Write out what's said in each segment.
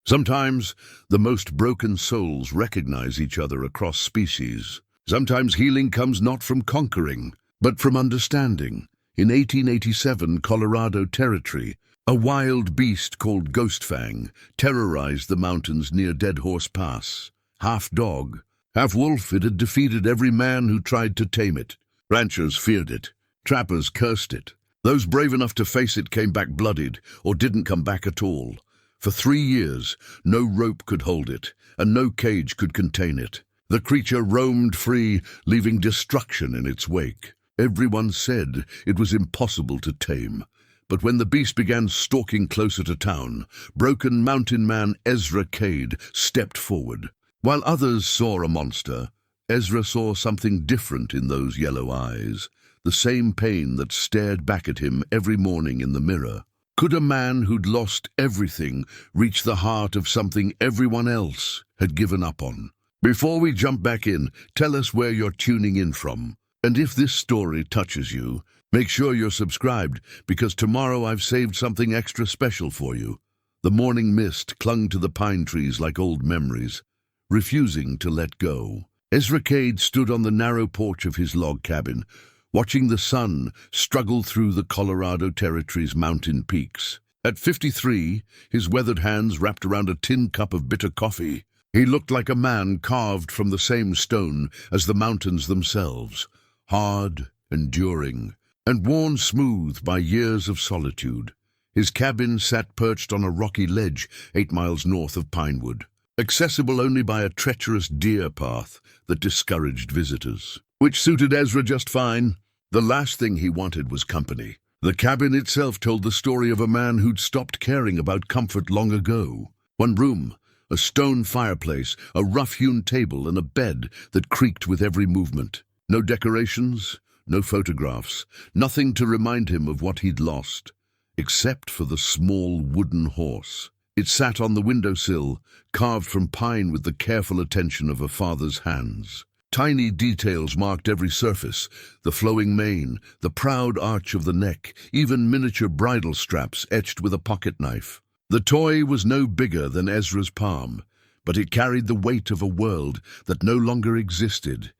Sometimes the most broken souls recognize each other across species. Sometimes healing comes not from conquering, but from understanding. In 1887 Colorado Territory, a wild beast called Ghostfang terrorized the mountains near Dead Horse Pass. Half dog, half wolf, it had defeated every man who tried to tame it. Ranchers feared it. Trappers cursed it. Those brave enough to face it came back bloodied or didn't come back at all. For 3 years, no rope could hold it, and no cage could contain it. The creature roamed free, leaving destruction in its wake. Everyone said it was impossible to tame. But when the beast began stalking closer to town, broken mountain man Ezra Cade stepped forward. While others saw a monster, Ezra saw something different in those yellow eyes, the same pain that stared back at him every morning in the mirror. Could a man who'd lost everything reach the heart of something everyone else had given up on? Before we jump back in, tell us where you're tuning in from. And if this story touches you, make sure you're subscribed, because tomorrow I've saved something extra special for you. The morning mist clung to the pine trees like old memories, refusing to let go. Ezra Cade stood on the narrow porch of his log cabin, watching the sun struggle through the Colorado Territory's mountain peaks. At 53, his weathered hands wrapped around a tin cup of bitter coffee, he looked like a man carved from the same stone as the mountains themselves, hard, enduring, and worn smooth by years of solitude. His cabin sat perched on a rocky ledge 8 miles north of Pinewood, accessible only by a treacherous deer path that discouraged visitors, which suited Ezra just fine. The last thing he wanted was company. The cabin itself told the story of a man who'd stopped caring about comfort long ago. One room, a stone fireplace, a rough-hewn table, and a bed that creaked with every movement. No decorations, no photographs, nothing to remind him of what he'd lost, except for the small wooden horse. It sat on the windowsill, carved from pine with the careful attention of a father's hands. Tiny details marked every surface, the flowing mane, the proud arch of the neck, even miniature bridle straps etched with a pocket knife. The toy was no bigger than Ezra's palm, but it carried the weight of a world that no longer existed.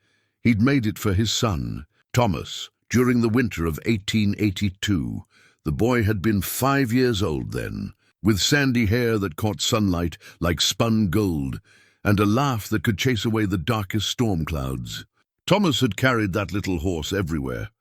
He'd made it for his son, Thomas, during the winter of 1882. The boy had been 5 years old then, with sandy hair that caught sunlight like spun gold, and a laugh that could chase away the darkest storm clouds. Thomas had carried that little horse everywhere,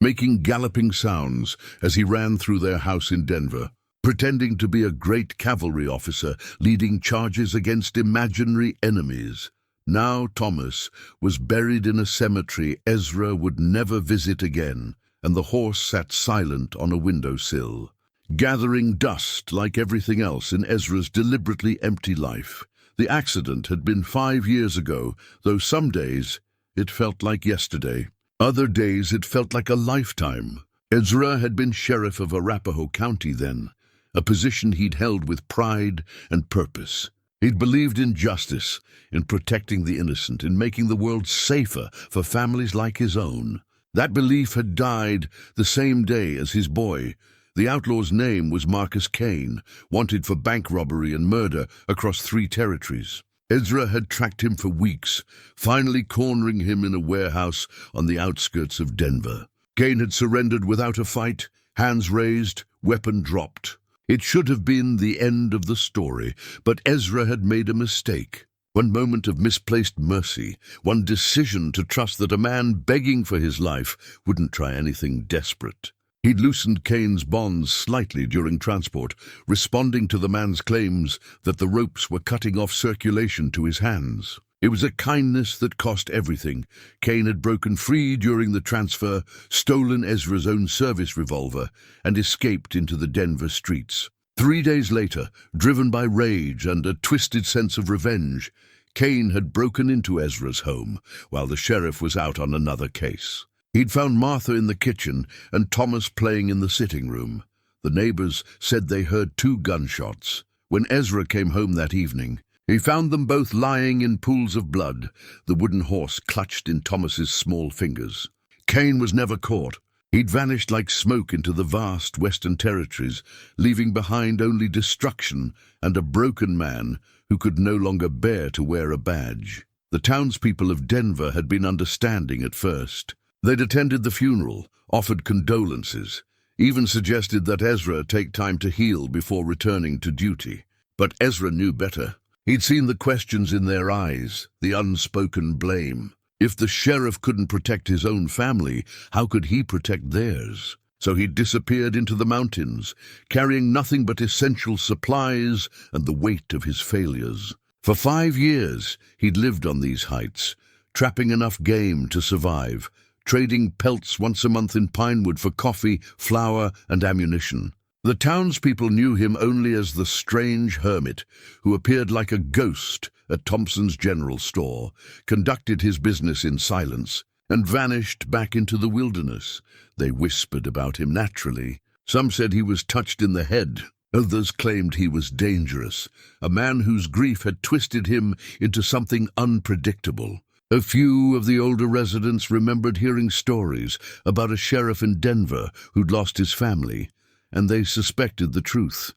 making galloping sounds as he ran through their house in Denver, pretending to be a great cavalry officer leading charges against imaginary enemies. Now Thomas was buried in a cemetery Ezra would never visit again, and the horse sat silent on a windowsill, gathering dust like everything else in Ezra's deliberately empty life. The accident had been 5 years ago, though some days it felt like yesterday. Other days it felt like a lifetime. Ezra had been sheriff of Arapahoe County then, a position he'd held with pride and purpose. He'd believed in justice, in protecting the innocent, in making the world safer for families like his own. That belief had died the same day as his boy. The outlaw's name was Marcus Kane, wanted for bank robbery and murder across 3 territories. Ezra had tracked him for weeks, finally cornering him in a warehouse on the outskirts of Denver. Kane had surrendered without a fight, hands raised, weapon dropped. It should have been the end of the story, but Ezra had made a mistake. One moment of misplaced mercy, one decision to trust that a man begging for his life wouldn't try anything desperate. He'd loosened Kane's bonds slightly during transport, responding to the man's claims that the ropes were cutting off circulation to his hands. It was a kindness that cost everything. Kane had broken free during the transfer, stolen Ezra's own service revolver, and escaped into the Denver streets. 3 days later, driven by rage and a twisted sense of revenge, Kane had broken into Ezra's home while the sheriff was out on another case. He'd found Martha in the kitchen and Thomas playing in the sitting room. The neighbors said they heard 2 gunshots. When Ezra came home that evening, he found them both lying in pools of blood, the wooden horse clutched in Thomas's small fingers. Kane was never caught, He'd vanished like smoke into the vast Western territories, leaving behind only destruction and a broken man who could no longer bear to wear a badge. The townspeople of Denver had been understanding at first. They'd attended the funeral, offered condolences, even suggested that Ezra take time to heal before returning to duty. But Ezra knew better. He'd seen the questions in their eyes, the unspoken blame. If the sheriff couldn't protect his own family, how could he protect theirs? So he disappeared into the mountains, carrying nothing but essential supplies and the weight of his failures. For 5 years, he'd lived on these heights, trapping enough game to survive, trading pelts once a month in Pinewood for coffee, flour, and ammunition. The townspeople knew him only as the strange hermit who appeared like a ghost at Thompson's general store, conducted his business in silence, and vanished back into the wilderness. They whispered about him naturally. Some said he was touched in the head. Others claimed he was dangerous, a man whose grief had twisted him into something unpredictable. A few of the older residents remembered hearing stories about a sheriff in Denver who'd lost his family, and they suspected the truth.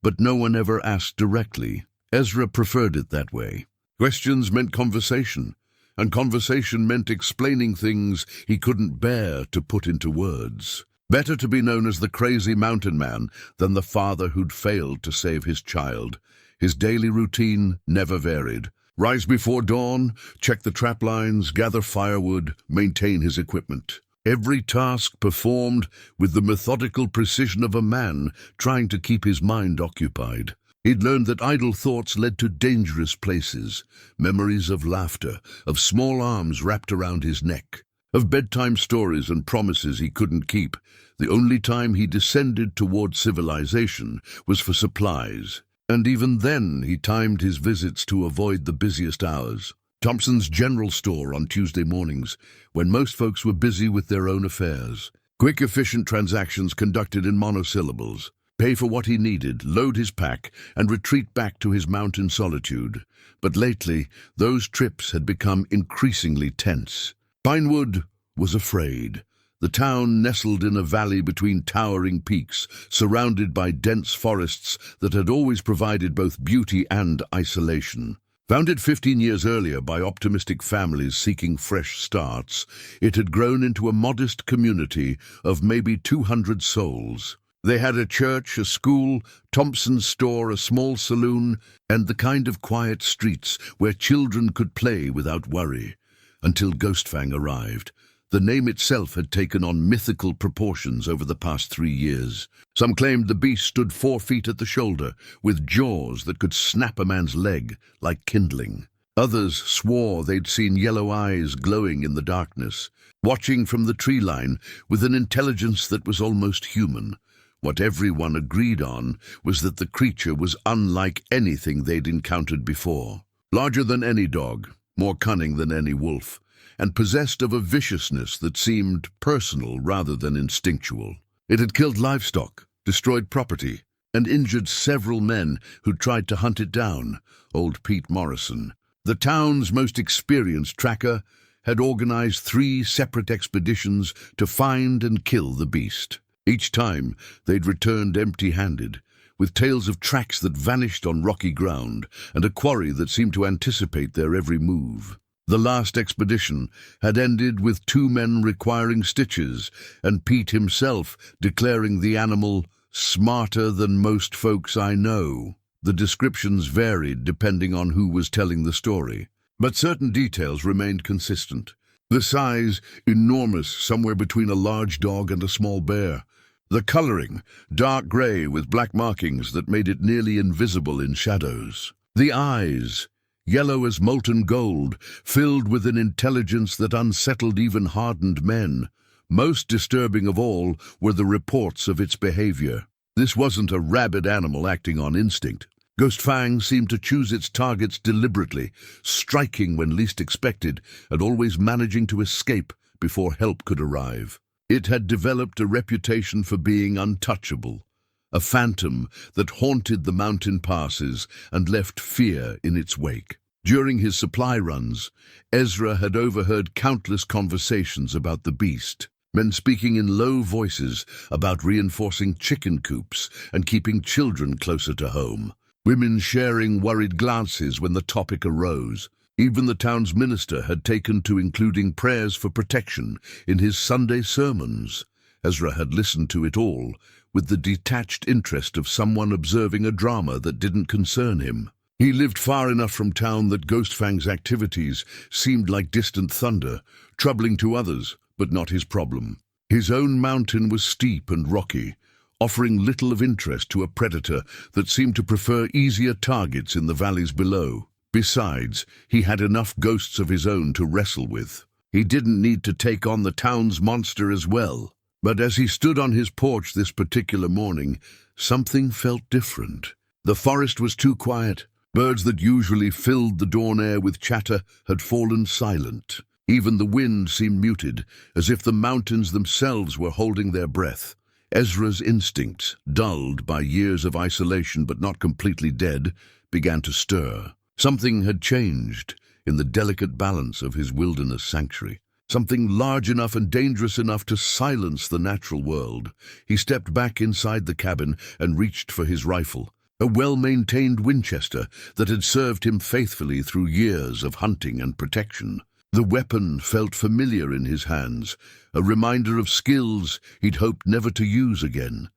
But no one ever asked directly. Ezra preferred it that way. Questions meant conversation, and conversation meant explaining things he couldn't bear to put into words. Better to be known as the crazy mountain man than the father who'd failed to save his child. His daily routine never varied. Rise before dawn, check the trap lines, gather firewood, maintain his equipment. Every task performed with the methodical precision of a man trying to keep his mind occupied. He'd learned that idle thoughts led to dangerous places, memories of laughter, of small arms wrapped around his neck, of bedtime stories and promises he couldn't keep. The only time he descended toward civilization was for supplies, and even then he timed his visits to avoid the busiest hours. Thompson's general store on Tuesday mornings, when most folks were busy with their own affairs. Quick, efficient transactions conducted in monosyllables. Pay for what he needed, load his pack, and retreat back to his mountain solitude. But lately, those trips had become increasingly tense. Pinewood was afraid. The town nestled in a valley between towering peaks, surrounded by dense forests that had always provided both beauty and isolation. Founded 15 years earlier by optimistic families seeking fresh starts, it had grown into a modest community of maybe 200 souls. They had a church, a school, Thompson's store, a small saloon, and the kind of quiet streets where children could play without worry. Until Ghostfang arrived. The name itself had taken on mythical proportions over the past 3 years. Some claimed the beast stood 4 feet at the shoulder, with jaws that could snap a man's leg like kindling. Others swore they'd seen yellow eyes glowing in the darkness, watching from the tree line with an intelligence that was almost human. What everyone agreed on was that the creature was unlike anything they'd encountered before. Larger than any dog, more cunning than any wolf, and possessed of a viciousness that seemed personal rather than instinctual. It had killed livestock, destroyed property, and injured several men who tried to hunt it down. Old Pete Morrison, the town's most experienced tracker, had organized 3 separate expeditions to find and kill the beast. Each time, they'd returned empty-handed, with tales of tracks that vanished on rocky ground and a quarry that seemed to anticipate their every move. The last expedition had ended with 2 men requiring stitches, and Pete himself declaring the animal smarter than most folks I know. The descriptions varied depending on who was telling the story, but certain details remained consistent. The size, enormous, somewhere between a large dog and a small bear. The coloring, dark gray with black markings that made it nearly invisible in shadows. The eyes, yellow as molten gold, filled with an intelligence that unsettled even hardened men. Most disturbing of all were the reports of its behavior. This wasn't a rabid animal acting on instinct. Ghostfang seemed to choose its targets deliberately, striking when least expected, and always managing to escape before help could arrive. It had developed a reputation for being untouchable, a phantom that haunted the mountain passes and left fear in its wake. During his supply runs, Ezra had overheard countless conversations about the beast. Men speaking in low voices about reinforcing chicken coops and keeping children closer to home. Women sharing worried glances when the topic arose. Even the town's minister had taken to including prayers for protection in his Sunday sermons. Ezra had listened to it all, with the detached interest of someone observing a drama that didn't concern him. He lived far enough from town that Ghostfang's activities seemed like distant thunder, troubling to others, but not his problem. His own mountain was steep and rocky, offering little of interest to a predator that seemed to prefer easier targets in the valleys below. Besides, he had enough ghosts of his own to wrestle with. He didn't need to take on the town's monster as well. But as he stood on his porch this particular morning, something felt different. The forest was too quiet. Birds that usually filled the dawn air with chatter had fallen silent. Even the wind seemed muted, as if the mountains themselves were holding their breath. Ezra's instincts, dulled by years of isolation but not completely dead, began to stir. Something had changed in the delicate balance of his wilderness sanctuary. Something large enough and dangerous enough to silence the natural world. He stepped back inside the cabin and reached for his rifle, a well-maintained Winchester that had served him faithfully through years of hunting and protection. The weapon felt familiar in his hands, a reminder of skills he'd hoped never to use again.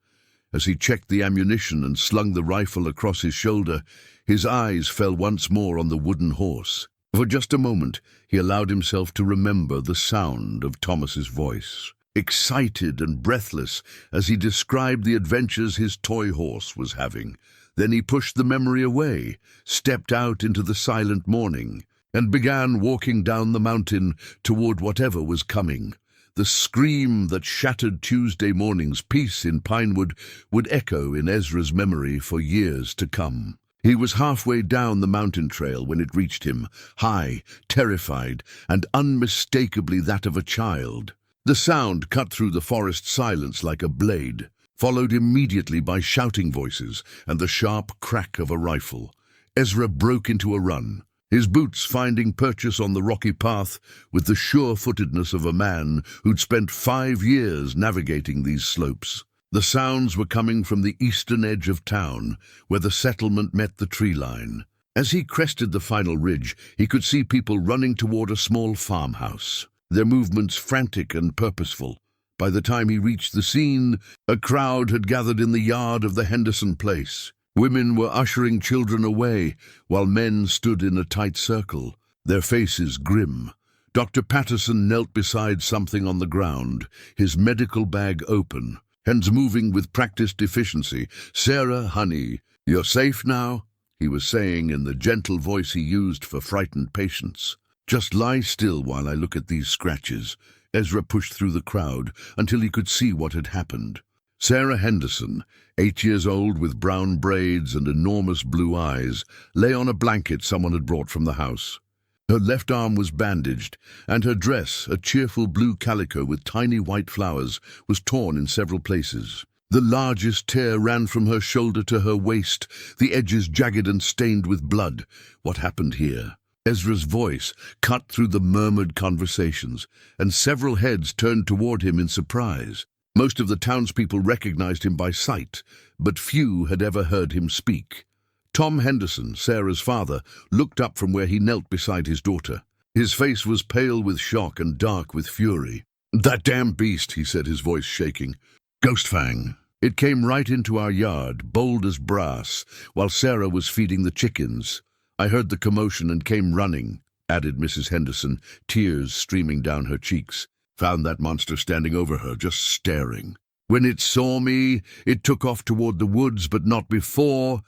As he checked the ammunition and slung the rifle across his shoulder, his eyes fell once more on the wooden horse. For just a moment, he allowed himself to remember the sound of Thomas's voice, excited and breathless as he described the adventures his toy horse was having. Then he pushed the memory away, stepped out into the silent morning, and began walking down the mountain toward whatever was coming. The scream that shattered Tuesday morning's peace in Pinewood would echo in Ezra's memory for years to come. He was halfway down the mountain trail when it reached him, high, terrified, and unmistakably that of a child. The sound cut through the forest silence like a blade, followed immediately by shouting voices and the sharp crack of a rifle. Ezra broke into a run, his boots finding purchase on the rocky path with the sure-footedness of a man who'd spent 5 years navigating these slopes. The sounds were coming from the eastern edge of town, where the settlement met the tree line. As he crested the final ridge, he could see people running toward a small farmhouse, their movements frantic and purposeful. By the time he reached the scene, a crowd had gathered in the yard of the Henderson place. Women were ushering children away, while men stood in a tight circle, their faces grim. Dr. Patterson knelt beside something on the ground, his medical bag open, hands moving with practiced efficiency. "Sarah, honey, you're safe now?" he was saying in the gentle voice he used for frightened patients. "Just lie still while I look at these scratches." Ezra pushed through the crowd until he could see what had happened. Sarah Henderson, 8 years old with brown braids and enormous blue eyes, lay on a blanket someone had brought from the house. Her left arm was bandaged, and her dress, a cheerful blue calico with tiny white flowers, was torn in several places. The largest tear ran from her shoulder to her waist, the edges jagged and stained with blood. What happened here? Ezra's voice cut through the murmured conversations, and several heads turned toward him in surprise. Most of the townspeople recognized him by sight, but few had ever heard him speak. Tom Henderson, Sarah's father, looked up from where he knelt beside his daughter. His face was pale with shock and dark with fury. "That damn beast," he said, his voice shaking. "Ghostfang. It came right into our yard, bold as brass, while Sarah was feeding the chickens. I heard the commotion and came running," added Mrs. Henderson, tears streaming down her cheeks. "Found that monster standing over her, just staring. When it saw me, it took off toward the woods, but not before."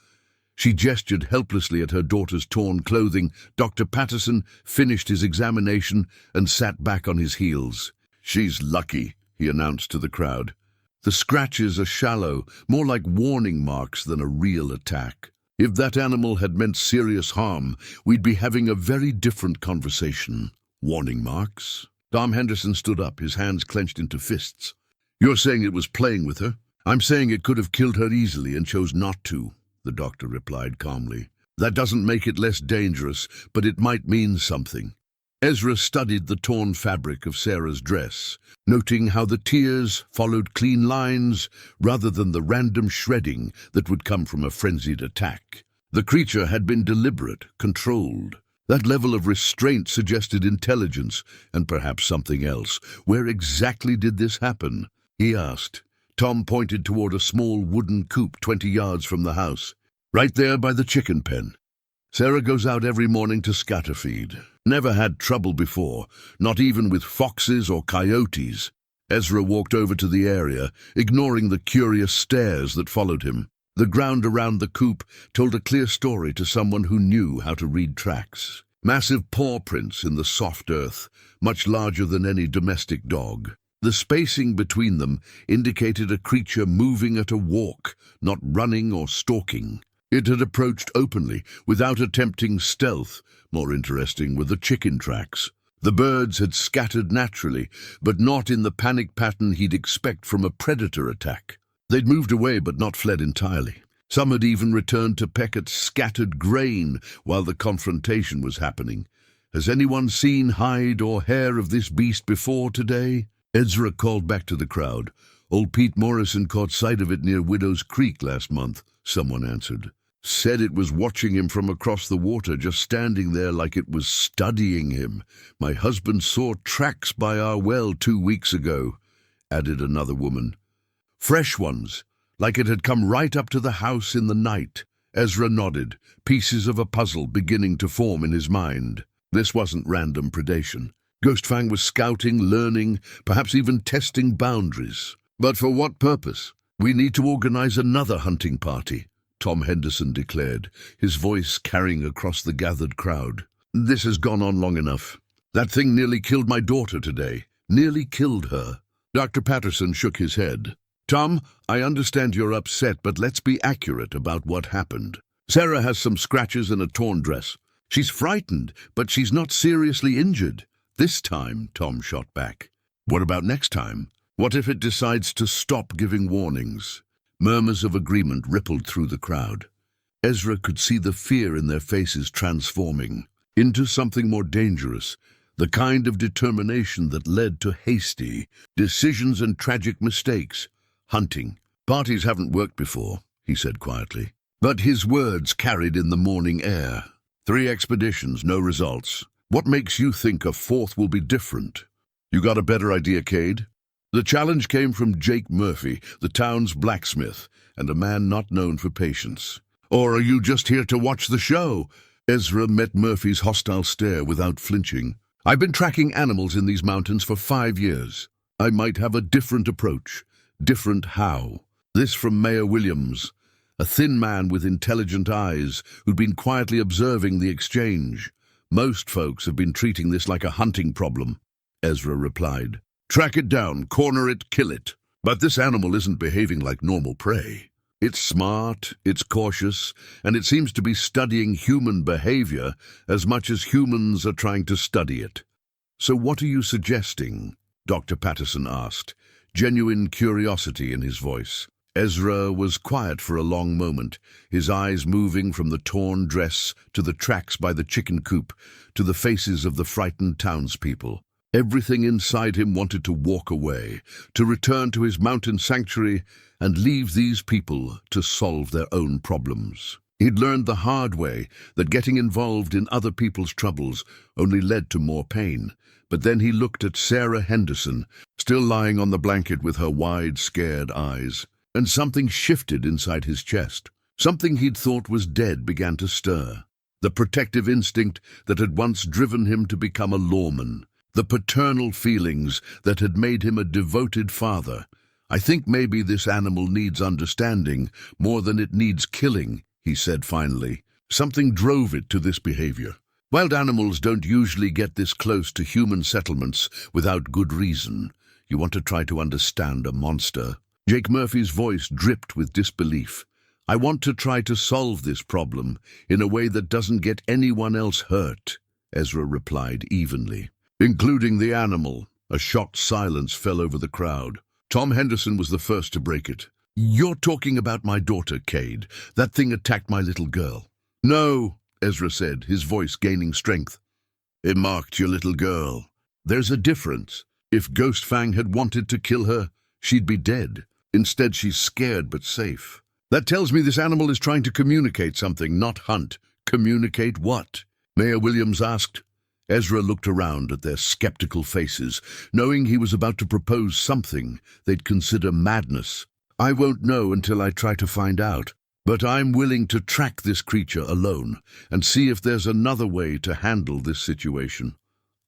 She gestured helplessly at her daughter's torn clothing. Dr. Patterson finished his examination and sat back on his heels. "She's lucky," he announced to the crowd. "The scratches are shallow, more like warning marks than a real attack. If that animal had meant serious harm, we'd be having a very different conversation." "Warning marks?" Tom Henderson stood up, his hands clenched into fists. "You're saying it was playing with her?" "I'm saying it could have killed her easily and chose not to," the doctor replied calmly. "That doesn't make it less dangerous, but it might mean something." Ezra studied the torn fabric of Sarah's dress, noting how the tears followed clean lines rather than the random shredding that would come from a frenzied attack. The creature had been deliberate, controlled. That level of restraint suggested intelligence and perhaps something else. Where exactly did this happen? He asked. Tom pointed toward a small wooden coop 20 yards from the house. Right there by the chicken pen. Sarah goes out every morning to scatter feed. Never had trouble before, not even with foxes or coyotes. Ezra walked over to the area, ignoring the curious stares that followed him. The ground around the coop told a clear story to someone who knew how to read tracks. Massive paw prints in the soft earth, much larger than any domestic dog. The spacing between them indicated a creature moving at a walk, not running or stalking. It had approached openly, without attempting stealth. More interesting were the chicken tracks. The birds had scattered naturally, but not in the panic pattern he'd expect from a predator attack. They'd moved away but not fled entirely. Some had even returned to peck at scattered grain while the confrontation was happening. Has anyone seen hide or hair of this beast before today? Ezra called back to the crowd. Old Pete Morrison caught sight of it near Widow's Creek last month, someone answered. Said it was watching him from across the water, just standing there like it was studying him. My husband saw tracks by our well 2 weeks ago, added another woman. Fresh ones, like it had come right up to the house in the night. Ezra nodded, pieces of a puzzle beginning to form in his mind. This wasn't random predation. Ghostfang was scouting, learning, perhaps even testing boundaries. But for what purpose? We need to organize another hunting party, Tom Henderson declared, his voice carrying across the gathered crowd. This has gone on long enough. That thing nearly killed my daughter today. Nearly killed her. Dr. Patterson shook his head. Tom, I understand you're upset, but let's be accurate about what happened. Sarah has some scratches and a torn dress. She's frightened, but she's not seriously injured. This time, Tom shot back. What about next time? What if it decides to stop giving warnings? Murmurs of agreement rippled through the crowd. Ezra could see the fear in their faces transforming into something more dangerous, the kind of determination that led to hasty decisions and tragic mistakes. Hunting. Parties haven't worked before, he said quietly. But his words carried in the morning air. 3 expeditions, no results. What makes you think a 4th will be different? You got a better idea, Cade? The challenge came from Jake Murphy, the town's blacksmith, and a man not known for patience. Or are you just here to watch the show? Ezra met Murphy's hostile stare without flinching. I've been tracking animals in these mountains for 5 years. I might have a different approach. Different how? This from Mayor Williams, a thin man with intelligent eyes who'd been quietly observing the exchange. Most folks have been treating this like a hunting problem, Ezra replied. Track it down, corner it, kill it. But this animal isn't behaving like normal prey. It's smart, it's cautious, and it seems to be studying human behavior as much as humans are trying to study it. So what are you suggesting? Dr. Patterson asked, genuine curiosity in his voice. Ezra was quiet for a long moment, his eyes moving from the torn dress to the tracks by the chicken coop to the faces of the frightened townspeople. Everything inside him wanted to walk away, to return to his mountain sanctuary and leave these people to solve their own problems. He'd learned the hard way that getting involved in other people's troubles only led to more pain. But then he looked at Sarah Henderson, still lying on the blanket with her wide, scared eyes, and something shifted inside his chest. Something he'd thought was dead began to stir. The protective instinct that had once driven him to become a lawman. The paternal feelings that had made him a devoted father. I think maybe this animal needs understanding more than it needs killing, he said finally. Something drove it to this behavior. Wild animals don't usually get this close to human settlements without good reason. You want to try to understand a monster. Jake Murphy's voice dripped with disbelief. I want to try to solve this problem in a way that doesn't get anyone else hurt, Ezra replied evenly. Including the animal. A shocked silence fell over the crowd. Tom Henderson was the first to break it. You're talking about my daughter, Cade. That thing attacked my little girl. No, Ezra said, his voice gaining strength. It marked your little girl. There's a difference. If Ghostfang had wanted to kill her, she'd be dead. Instead, she's scared but safe. That tells me this animal is trying to communicate something, not hunt. Communicate what? Mayor Williams asked. Ezra looked around at their skeptical faces, knowing he was about to propose something they'd consider madness. I won't know until I try to find out, but I'm willing to track this creature alone and see if there's another way to handle this situation.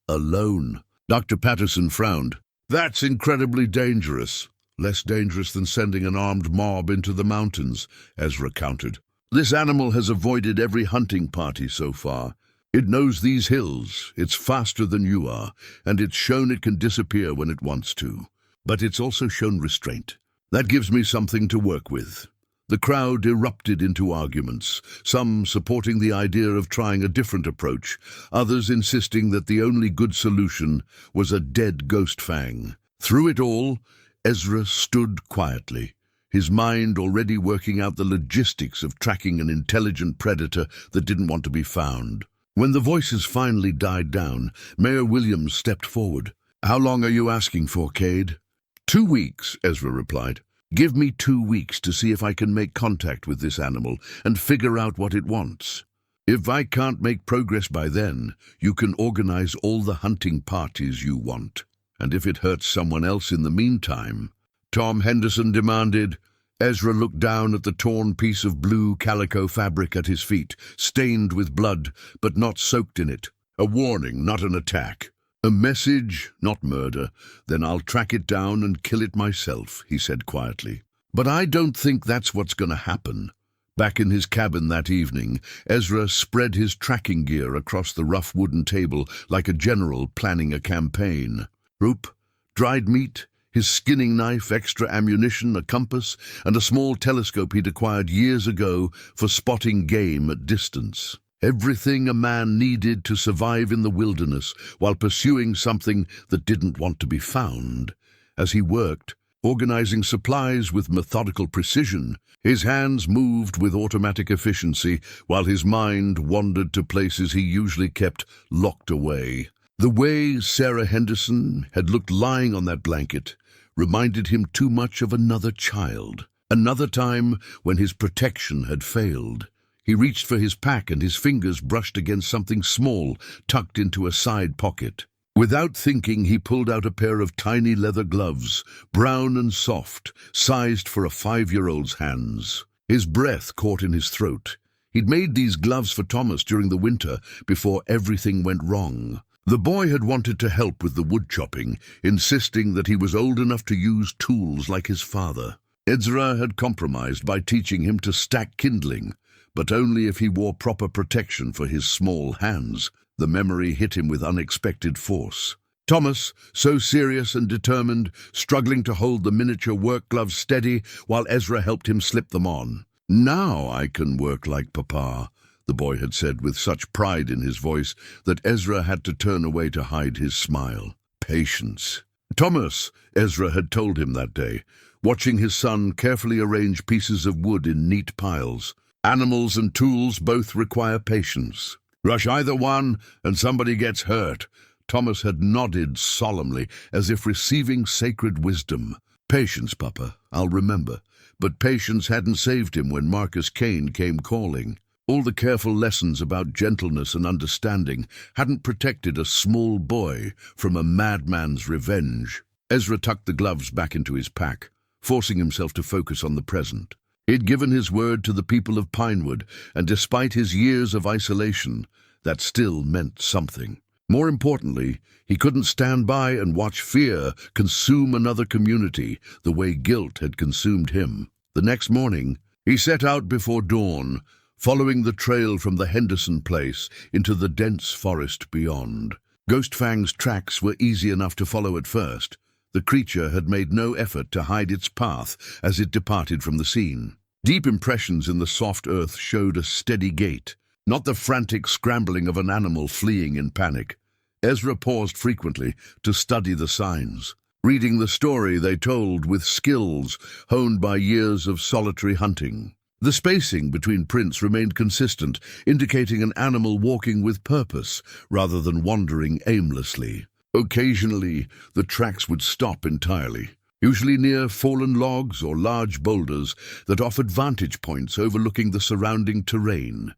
Alone. Dr. Patterson frowned. That's incredibly dangerous. Less dangerous than sending an armed mob into the mountains, Ezra countered. This animal has avoided every hunting party so far. It knows these hills, it's faster than you are, and it's shown it can disappear when it wants to. But it's also shown restraint. That gives me something to work with. The crowd erupted into arguments, some supporting the idea of trying a different approach, others insisting that the only good solution was a dead Ghostfang. Through it all, Ezra stood quietly, his mind already working out the logistics of tracking an intelligent predator that didn't want to be found. When the voices finally died down, Mayor Williams stepped forward. "How long are you asking for, Cade?" 2 weeks, Ezra replied. "Give me 2 weeks to see if I can make contact with this animal and figure out what it wants. If I can't make progress by then, you can organize all the hunting parties you want. And if it hurts someone else in the meantime," Tom Henderson demanded. Ezra looked down at the torn piece of blue calico fabric at his feet, stained with blood, but not soaked in it. A warning, not an attack. A message, not murder. Then I'll track it down and kill it myself, he said quietly. But I don't think that's what's going to happen. Back in his cabin that evening, Ezra spread his tracking gear across the rough wooden table like a general planning a campaign. Rope, dried meat, his skinning knife, extra ammunition, a compass, and a small telescope he'd acquired years ago for spotting game at distance. Everything a man needed to survive in the wilderness while pursuing something that didn't want to be found. As he worked, organizing supplies with methodical precision, his hands moved with automatic efficiency while his mind wandered to places he usually kept locked away. The way Sarah Henderson had looked lying on that blanket reminded him too much of another child, another time when his protection had failed. He reached for his pack and his fingers brushed against something small, tucked into a side pocket. Without thinking, he pulled out a pair of tiny leather gloves, brown and soft, sized for a 5-year-old's hands. His breath caught in his throat. He'd made these gloves for Thomas during the winter before everything went wrong. The boy had wanted to help with the wood chopping, insisting that he was old enough to use tools like his father. Ezra had compromised by teaching him to stack kindling, but only if he wore proper protection for his small hands. The memory hit him with unexpected force. Thomas, so serious and determined, struggling to hold the miniature work gloves steady while Ezra helped him slip them on. "Now I can work like Papa," the boy had said with such pride in his voice that Ezra had to turn away to hide his smile. Patience. "Thomas," Ezra had told him that day, watching his son carefully arrange pieces of wood in neat piles. "Animals and tools both require patience. Rush either one and somebody gets hurt." Thomas had nodded solemnly, as if receiving sacred wisdom. "Patience, Papa, I'll remember." But patience hadn't saved him when Marcus Kane came calling. All the careful lessons about gentleness and understanding hadn't protected a small boy from a madman's revenge. Ezra tucked the gloves back into his pack, forcing himself to focus on the present. He'd given his word to the people of Pinewood, and despite his years of isolation, that still meant something. More importantly, he couldn't stand by and watch fear consume another community the way guilt had consumed him. The next morning, he set out before dawn, following the trail from the Henderson place into the dense forest beyond. Ghostfang's tracks were easy enough to follow at first. The creature had made no effort to hide its path as it departed from the scene. Deep impressions in the soft earth showed a steady gait, not the frantic scrambling of an animal fleeing in panic. Ezra paused frequently to study the signs, reading the story they told with skills honed by years of solitary hunting. The spacing between prints remained consistent, indicating an animal walking with purpose rather than wandering aimlessly. Occasionally, the tracks would stop entirely, usually near fallen logs or large boulders that offered vantage points overlooking the surrounding terrain.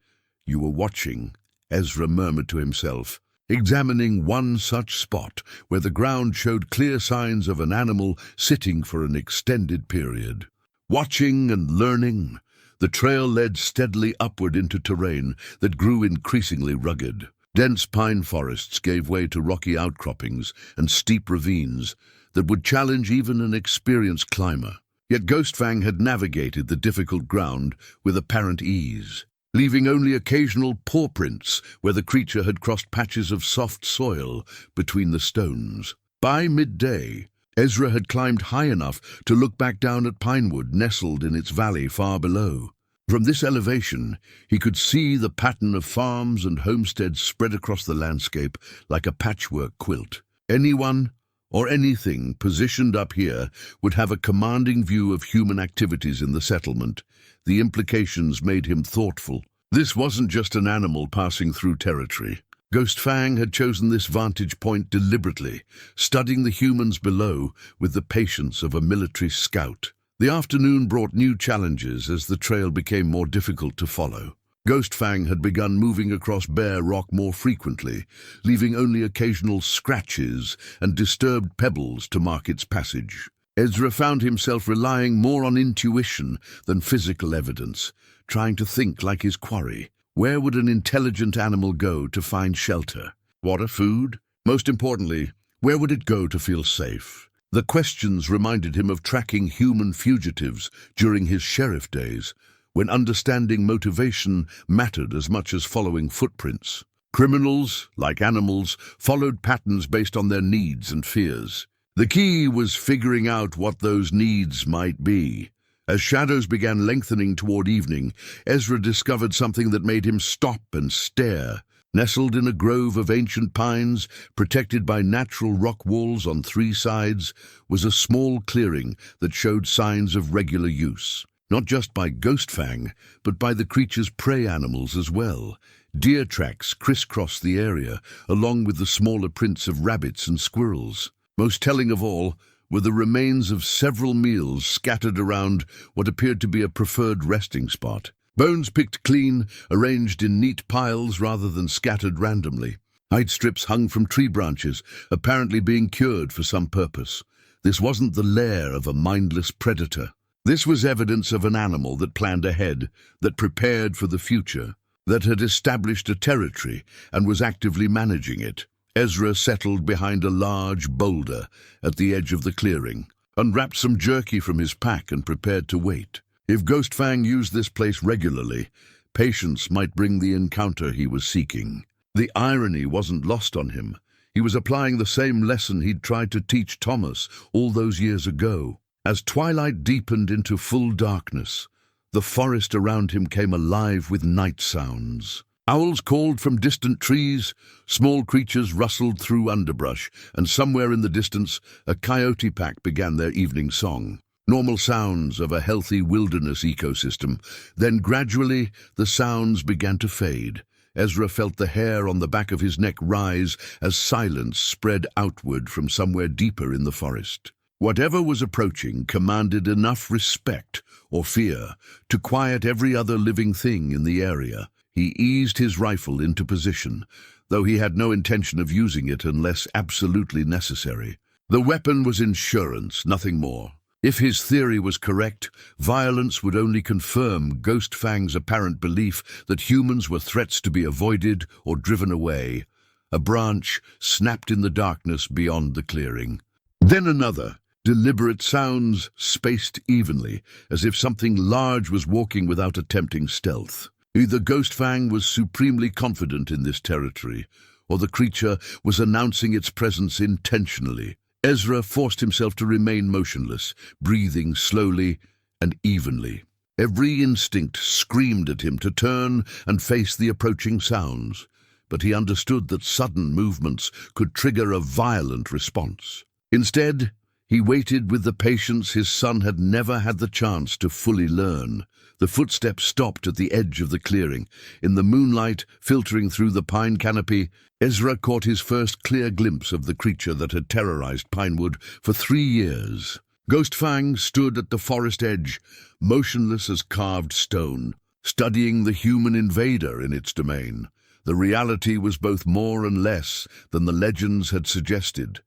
"You were watching," Ezra murmured to himself, examining one such spot where the ground showed clear signs of an animal sitting for an extended period. Watching and learning, the trail led steadily upward into terrain that grew increasingly rugged. Dense pine forests gave way to rocky outcroppings and steep ravines that would challenge even an experienced climber. Yet Ghostfang had navigated the difficult ground with apparent ease, leaving only occasional paw prints where the creature had crossed patches of soft soil between the stones. By midday, Ezra had climbed high enough to look back down at Pinewood nestled in its valley far below. From this elevation, he could see the pattern of farms and homesteads spread across the landscape like a patchwork quilt. Anyone or anything positioned up here would have a commanding view of human activities in the settlement. The implications made him thoughtful. This wasn't just an animal passing through territory. Ghostfang had chosen this vantage point deliberately, studying the humans below with the patience of a military scout. The afternoon brought new challenges as the trail became more difficult to follow. Ghostfang had begun moving across bare rock more frequently, leaving only occasional scratches and disturbed pebbles to mark its passage. Ezra found himself relying more on intuition than physical evidence, trying to think like his quarry. Where would an intelligent animal go to find shelter? Water, food? Most importantly, where would it go to feel safe? The questions reminded him of tracking human fugitives during his sheriff days, when understanding motivation mattered as much as following footprints. Criminals, like animals, followed patterns based on their needs and fears. The key was figuring out what those needs might be. As shadows began lengthening toward evening, Ezra discovered something that made him stop and stare. Nestled in a grove of ancient pines, protected by natural rock walls on three sides, was a small clearing that showed signs of regular use. Not just by Ghostfang, but by the creature's prey animals as well. Deer tracks crisscrossed the area, along with the smaller prints of rabbits and squirrels. Most telling of all were the remains of several meals scattered around what appeared to be a preferred resting spot. Bones picked clean, arranged in neat piles rather than scattered randomly. Hide strips hung from tree branches, apparently being cured for some purpose. This wasn't the lair of a mindless predator. This was evidence of an animal that planned ahead, that prepared for the future, that had established a territory and was actively managing it. Ezra settled behind a large boulder at the edge of the clearing, unwrapped some jerky from his pack and prepared to wait. If Ghostfang used this place regularly, patience might bring the encounter he was seeking. The irony wasn't lost on him. He was applying the same lesson he'd tried to teach Thomas all those years ago. As twilight deepened into full darkness, the forest around him came alive with night sounds. Owls called from distant trees, small creatures rustled through underbrush, and somewhere in the distance, a coyote pack began their evening song. Normal sounds of a healthy wilderness ecosystem. Then gradually, the sounds began to fade. Ezra felt the hair on the back of his neck rise as silence spread outward from somewhere deeper in the forest. Whatever was approaching commanded enough respect or fear to quiet every other living thing in the area. He eased his rifle into position, though he had no intention of using it unless absolutely necessary. The weapon was insurance, nothing more. If his theory was correct, violence would only confirm Ghostfang's apparent belief that humans were threats to be avoided or driven away. A branch snapped in the darkness beyond the clearing. Then another. Deliberate sounds spaced evenly, as if something large was walking without attempting stealth. Either Ghostfang was supremely confident in this territory, or the creature was announcing its presence intentionally. Ezra forced himself to remain motionless, breathing slowly and evenly. Every instinct screamed at him to turn and face the approaching sounds, but he understood that sudden movements could trigger a violent response. Instead, He waited with the patience his son had never had the chance to fully learn. The footsteps stopped at the edge of the clearing. In the moonlight filtering through the pine canopy, Ezra caught his first clear glimpse of the creature that had terrorized Pinewood for 3 years. Ghostfang stood at the forest edge, motionless as carved stone, studying the human invader in its domain. The reality was both more and less than the legends had suggested.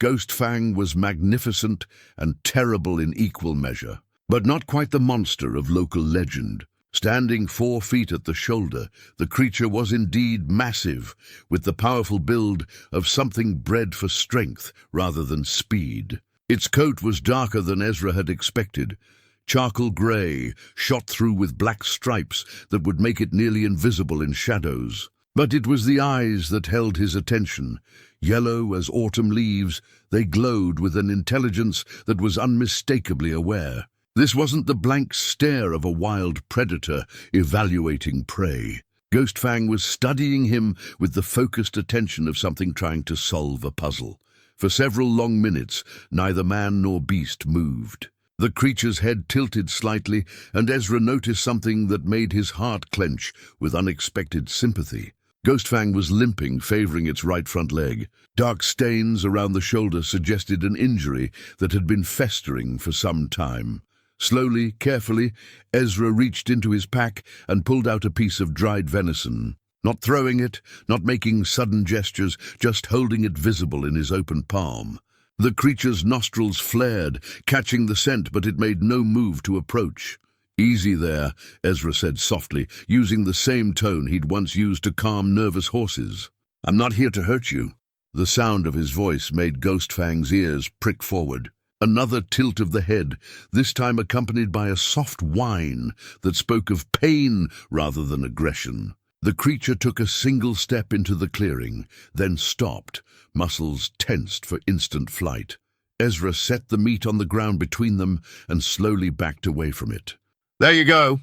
Ghostfang was magnificent and terrible in equal measure, but not quite the monster of local legend. Standing 4 feet at the shoulder, the creature was indeed massive, with the powerful build of something bred for strength rather than speed. Its coat was darker than Ezra had expected, charcoal grey, shot through with black stripes that would make it nearly invisible in shadows. But it was the eyes that held his attention. Yellow as autumn leaves, they glowed with an intelligence that was unmistakably aware. This wasn't the blank stare of a wild predator evaluating prey. Ghostfang was studying him with the focused attention of something trying to solve a puzzle. For several long minutes, neither man nor beast moved. The creature's head tilted slightly, and Ezra noticed something that made his heart clench with unexpected sympathy. Ghostfang was limping, favoring its right front leg. Dark stains around the shoulder suggested an injury that had been festering for some time. Slowly, carefully, Ezra reached into his pack and pulled out a piece of dried venison. Not throwing it, not making sudden gestures, just holding it visible in his open palm. The creature's nostrils flared, catching the scent, but it made no move to approach. "Easy there," Ezra said softly, using the same tone he'd once used to calm nervous horses. "I'm not here to hurt you." The sound of his voice made Ghostfang's ears prick forward. Another tilt of the head, this time accompanied by a soft whine that spoke of pain rather than aggression. The creature took a single step into the clearing, then stopped, muscles tensed for instant flight. Ezra set the meat on the ground between them and slowly backed away from it. "There you go.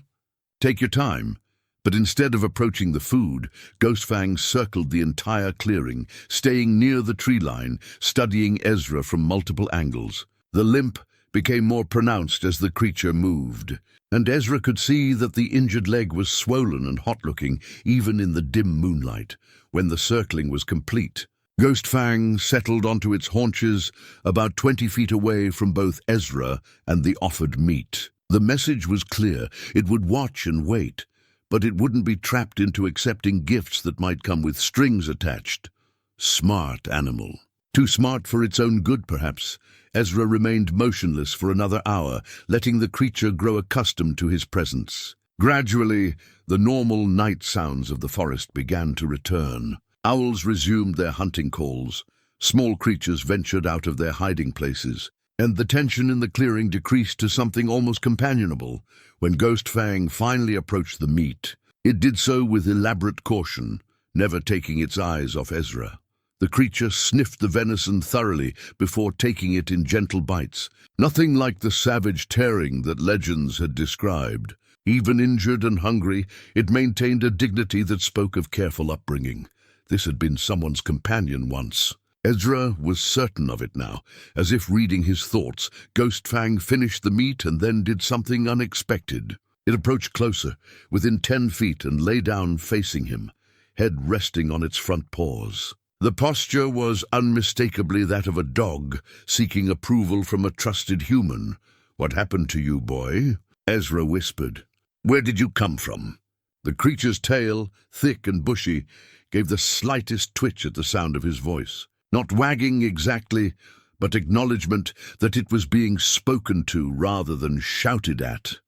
Take your time." But instead of approaching the food, Ghostfang circled the entire clearing, staying near the tree line, studying Ezra from multiple angles. The limp became more pronounced as the creature moved, and Ezra could see that the injured leg was swollen and hot-looking even in the dim moonlight. When the circling was complete, Ghostfang settled onto its haunches about 20 feet away from both Ezra and the offered meat. The message was clear. It would watch and wait, but it wouldn't be trapped into accepting gifts that might come with strings attached. Smart animal. Too smart for its own good, perhaps. Ezra remained motionless for another hour, letting the creature grow accustomed to his presence. Gradually, the normal night sounds of the forest began to return. Owls resumed their hunting calls. Small creatures ventured out of their hiding places, and the tension in the clearing decreased to something almost companionable. When Ghostfang finally approached the meat, it did so with elaborate caution, never taking its eyes off Ezra. The creature sniffed the venison thoroughly before taking it in gentle bites. Nothing like the savage tearing that legends had described. Even injured and hungry, it maintained a dignity that spoke of careful upbringing. This had been someone's companion once. Ezra was certain of it now. As if reading his thoughts, Ghostfang finished the meat and then did something unexpected. It approached closer, within 10 feet, and lay down facing him, head resting on its front paws. The posture was unmistakably that of a dog, seeking approval from a trusted human. "What happened to you, boy?" Ezra whispered. "Where did you come from?" The creature's tail, thick and bushy, gave the slightest twitch at the sound of his voice. Not wagging exactly, but acknowledgement that it was being spoken to rather than shouted at.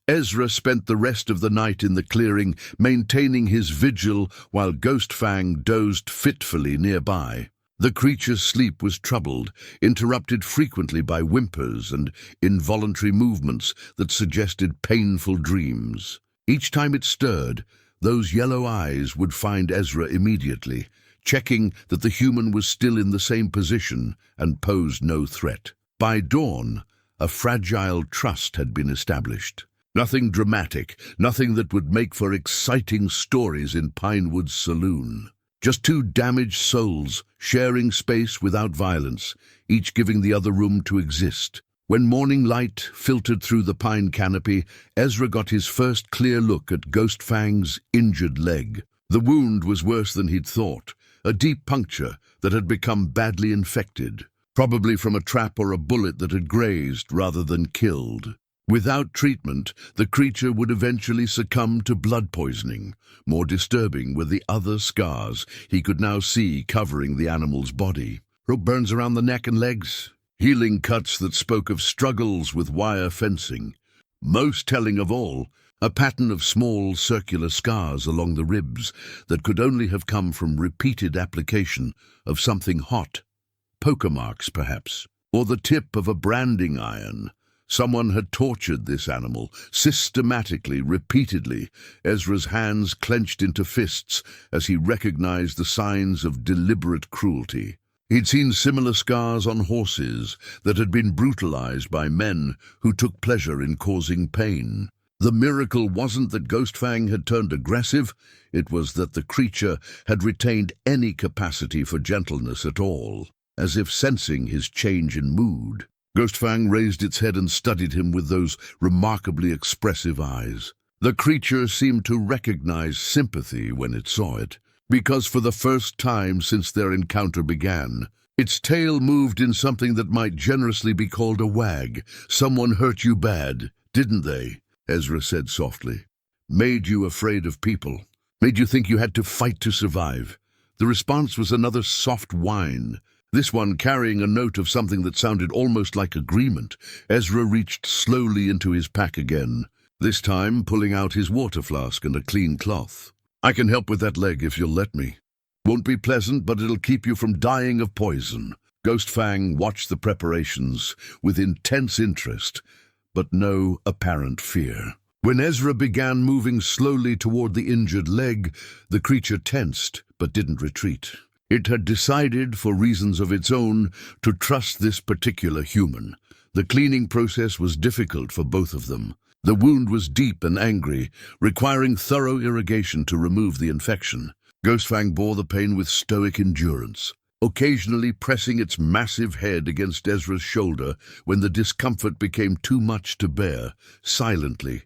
Ezra spent the rest of the night in the clearing, maintaining his vigil while Ghostfang dozed fitfully nearby. The creature's sleep was troubled, interrupted frequently by whimpers and involuntary movements that suggested painful dreams. Each time it stirred, those yellow eyes would find Ezra immediately, checking that the human was still in the same position and posed no threat. By dawn, a fragile trust had been established. Nothing dramatic, nothing that would make for exciting stories in Pinewood's saloon. Just two damaged souls, sharing space without violence, each giving the other room to exist. When morning light filtered through the pine canopy, Ezra got his first clear look at Ghostfang's injured leg. The wound was worse than he'd thought, a deep puncture that had become badly infected, probably from a trap or a bullet that had grazed rather than killed. Without treatment, the creature would eventually succumb to blood poisoning. More disturbing were the other scars he could now see covering the animal's body. Rope burns around the neck and legs, healing cuts that spoke of struggles with wire fencing. Most telling of all, a pattern of small circular scars along the ribs that could only have come from repeated application of something hot. Poker marks, perhaps, or the tip of a branding iron. Someone had tortured this animal, systematically, repeatedly. Ezra's hands clenched into fists as he recognized the signs of deliberate cruelty. He'd seen similar scars on horses that had been brutalized by men who took pleasure in causing pain. The miracle wasn't that Ghostfang had turned aggressive, it was that the creature had retained any capacity for gentleness at all, as if sensing his change in mood. Ghostfang raised its head and studied him with those remarkably expressive eyes. The creature seemed to recognize sympathy when it saw it, because for the first time since their encounter began, its tail moved in something that might generously be called a wag. "Someone hurt you bad, didn't they?" Ezra said softly. "Made you afraid of people. Made you think you had to fight to survive." The response was another soft whine, this one carrying a note of something that sounded almost like agreement. Ezra reached slowly into his pack again, this time pulling out his water flask and a clean cloth. "I can help with that leg if you'll let me. Won't be pleasant, but it'll keep you from dying of poison." Ghostfang watched the preparations with intense interest, but no apparent fear. When Ezra began moving slowly toward the injured leg, the creature tensed but didn't retreat. It had decided, for reasons of its own, to trust this particular human. The cleaning process was difficult for both of them. The wound was deep and angry, requiring thorough irrigation to remove the infection. Ghostfang bore the pain with stoic endurance, occasionally pressing its massive head against Ezra's shoulder when the discomfort became too much to bear, silently.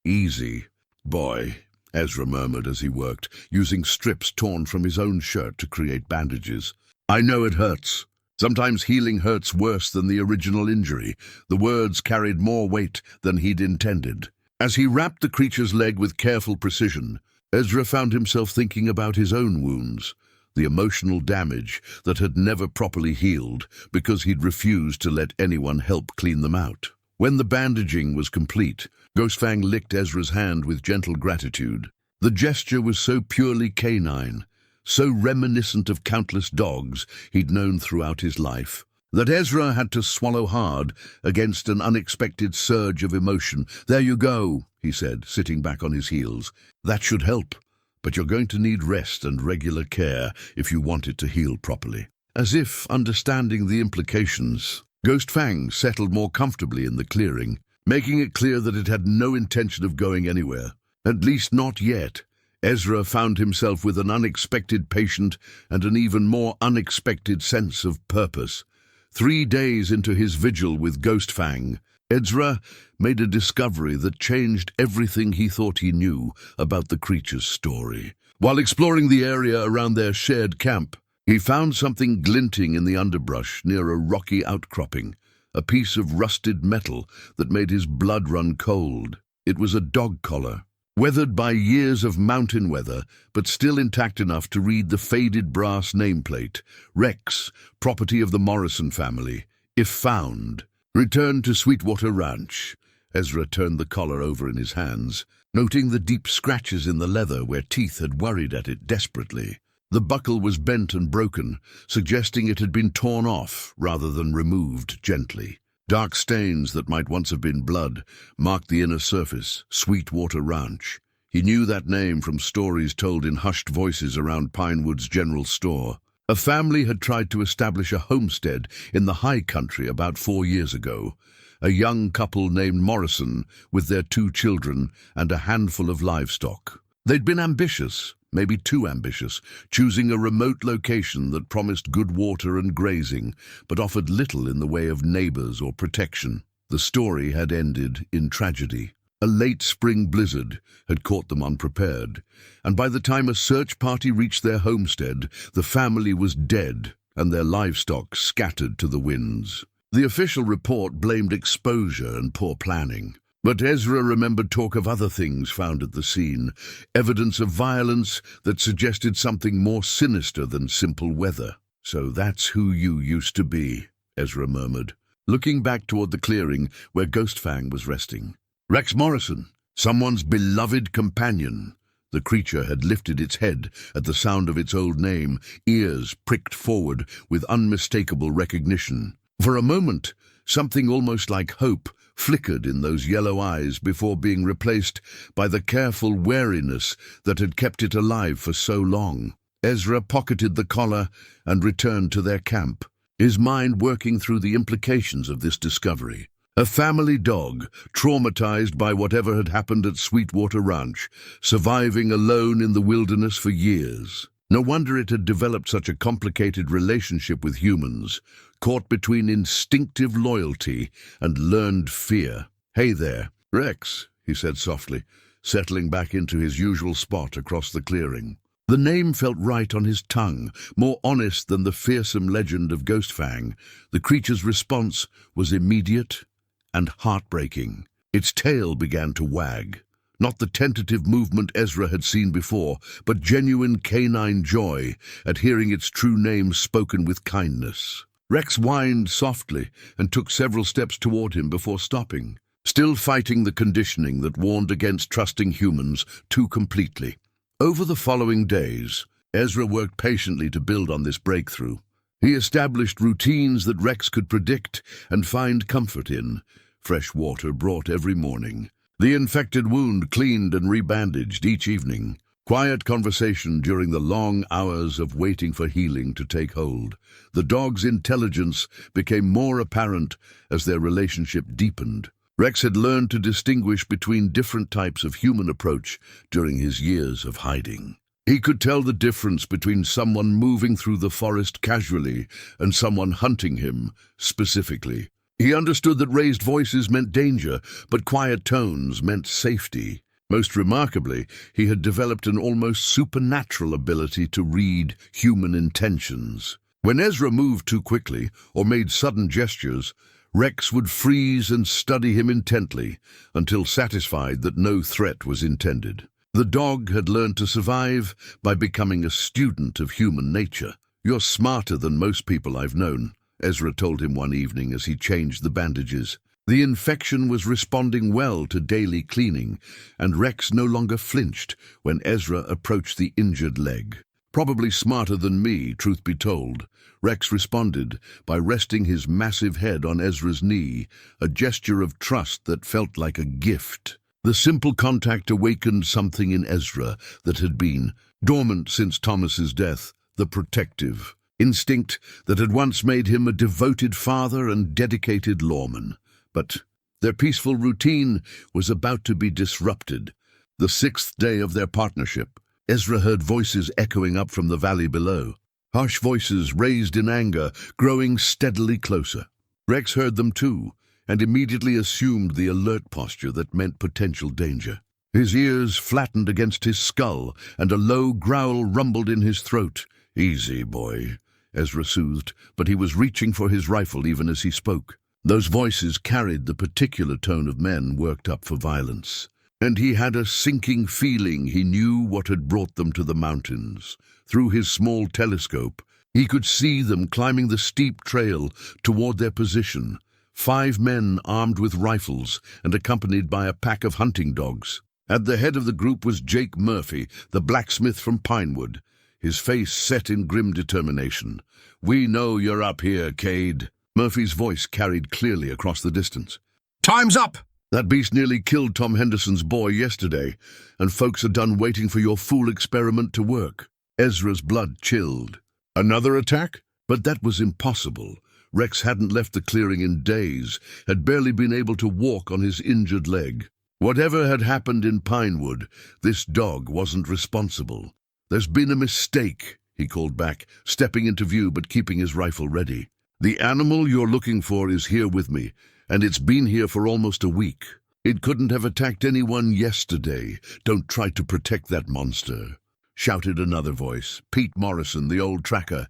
"Easy, boy," Ezra murmured as he worked, using strips torn from his own shirt to create bandages. "I know it hurts. Sometimes healing hurts worse than the original injury." The words carried more weight than he'd intended. As he wrapped the creature's leg with careful precision, Ezra found himself thinking about his own wounds, the emotional damage that had never properly healed because he'd refused to let anyone help clean them out. When the bandaging was complete, Ghostfang licked Ezra's hand with gentle gratitude. The gesture was so purely canine, so reminiscent of countless dogs he'd known throughout his life, that Ezra had to swallow hard against an unexpected surge of emotion. "There you go," he said, sitting back on his heels. "That should help, but you're going to need rest and regular care if you want it to heal properly." As if understanding the implications, Ghostfang settled more comfortably in the clearing, making it clear that it had no intention of going anywhere. At least not yet. Ezra found himself with an unexpected patient and an even more unexpected sense of purpose. 3 days into his vigil with Ghostfang, Ezra made a discovery that changed everything he thought he knew about the creature's story. While exploring the area around their shared camp, he found something glinting in the underbrush near a rocky outcropping, a piece of rusted metal that made his blood run cold. It was a dog collar, weathered by years of mountain weather, but still intact enough to read the faded brass nameplate, "Rex, property of the Morrison family. If found, return to Sweetwater Ranch." Ezra turned the collar over in his hands, noting the deep scratches in the leather where teeth had worried at it desperately. The buckle was bent and broken, suggesting it had been torn off rather than removed gently. Dark stains that might once have been blood marked the inner surface, Sweetwater Ranch. He knew that name from stories told in hushed voices around Pinewood's general store. A family had tried to establish a homestead in the high country about 4 years ago, a young couple named Morrison with their 2 children and a handful of livestock. They'd been ambitious, maybe too ambitious, choosing a remote location that promised good water and grazing, but offered little in the way of neighbors or protection. The story had ended in tragedy. A late spring blizzard had caught them unprepared, and by the time a search party reached their homestead, the family was dead and their livestock scattered to the winds. The official report blamed exposure and poor planning. But Ezra remembered talk of other things found at the scene, evidence of violence that suggested something more sinister than simple weather. "So that's who you used to be," Ezra murmured, looking back toward the clearing where Ghostfang was resting. "Rex Morrison, someone's beloved companion." The creature had lifted its head at the sound of its old name, ears pricked forward with unmistakable recognition. For a moment, something almost like hope flickered in those yellow eyes before being replaced by the careful wariness that had kept it alive for so long. Ezra pocketed the collar and returned to their camp, his mind working through the implications of this discovery. A family dog, traumatized by whatever had happened at Sweetwater Ranch, surviving alone in the wilderness for years. No wonder it had developed such a complicated relationship with humans, caught between instinctive loyalty and learned fear. "Hey there, Rex," he said softly, settling back into his usual spot across the clearing. The name felt right on his tongue, more honest than the fearsome legend of Ghostfang. The creature's response was immediate and heartbreaking. Its tail began to wag. Not the tentative movement Ezra had seen before, but genuine canine joy at hearing its true name spoken with kindness. Rex whined softly and took several steps toward him before stopping, still fighting the conditioning that warned against trusting humans too completely. Over the following days, Ezra worked patiently to build on this breakthrough. He established routines that Rex could predict and find comfort in. Fresh water brought every morning. The infected wound cleaned and rebandaged each evening. Quiet conversation during the long hours of waiting for healing to take hold. The dog's intelligence became more apparent as their relationship deepened. Rex had learned to distinguish between different types of human approach during his years of hiding. He could tell the difference between someone moving through the forest casually and someone hunting him specifically. He understood that raised voices meant danger, but quiet tones meant safety. Most remarkably, he had developed an almost supernatural ability to read human intentions. When Ezra moved too quickly or made sudden gestures, Rex would freeze and study him intently until satisfied that no threat was intended. The dog had learned to survive by becoming a student of human nature. "You're smarter than most people I've known," Ezra told him one evening as he changed the bandages. The infection was responding well to daily cleaning, and Rex no longer flinched when Ezra approached the injured leg. "Probably smarter than me, truth be told," Rex responded by resting his massive head on Ezra's knee, a gesture of trust that felt like a gift. The simple contact awakened something in Ezra that had been dormant since Thomas's death, the protective instinct that had once made him a devoted father and dedicated lawman. But their peaceful routine was about to be disrupted. The 6th day of their partnership, Ezra heard voices echoing up from the valley below. Harsh voices raised in anger, growing steadily closer. Rex heard them too, and immediately assumed the alert posture that meant potential danger. His ears flattened against his skull, and a low growl rumbled in his throat. "Easy, boy," Ezra soothed, but he was reaching for his rifle even as he spoke. Those voices carried the particular tone of men worked up for violence, and he had a sinking feeling he knew what had brought them to the mountains. Through his small telescope, he could see them climbing the steep trail toward their position, 5 men armed with rifles and accompanied by a pack of hunting dogs. At the head of the group was Jake Murphy, the blacksmith from Pinewood, his face set in grim determination. "We know you're up here, Cade." Murphy's voice carried clearly across the distance. "Time's up!" "That beast nearly killed Tom Henderson's boy yesterday, and folks are done waiting for your fool experiment to work." Ezra's blood chilled. "Another attack?" But that was impossible. Rex hadn't left the clearing in days, had barely been able to walk on his injured leg. Whatever had happened in Pinewood, this dog wasn't responsible. "There's been a mistake," he called back, stepping into view but keeping his rifle ready. "The animal you're looking for is here with me, and it's been here for almost a week. It couldn't have attacked anyone yesterday. Don't try to protect that monster," shouted another voice, Pete Morrison, the old tracker.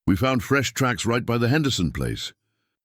"We found fresh tracks right by the Henderson place.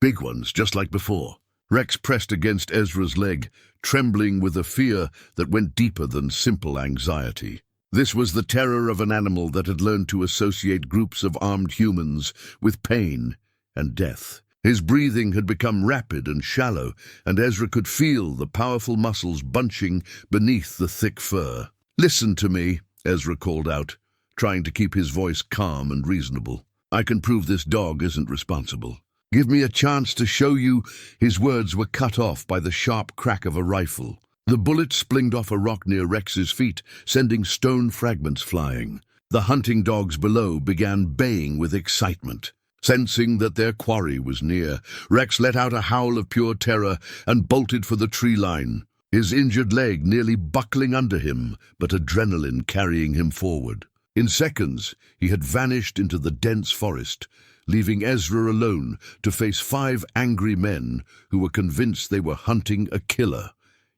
Big ones, just like before." Rex pressed against Ezra's leg, trembling with a fear that went deeper than simple anxiety. This was the terror of an animal that had learned to associate groups of armed humans with pain and death. His breathing had become rapid and shallow, and Ezra could feel the powerful muscles bunching beneath the thick fur. "Listen to me," Ezra called out, trying to keep his voice calm and reasonable. "I can prove this dog isn't responsible. Give me a chance to show you." His words were cut off by the sharp crack of a rifle. The bullet splinged off a rock near Rex's feet, sending stone fragments flying. The hunting dogs below began baying with excitement. Sensing that their quarry was near, Rex let out a howl of pure terror and bolted for the tree line, his injured leg nearly buckling under him, but adrenaline carrying him forward. In seconds, he had vanished into the dense forest, leaving Ezra alone to face 5 angry men who were convinced they were hunting a killer.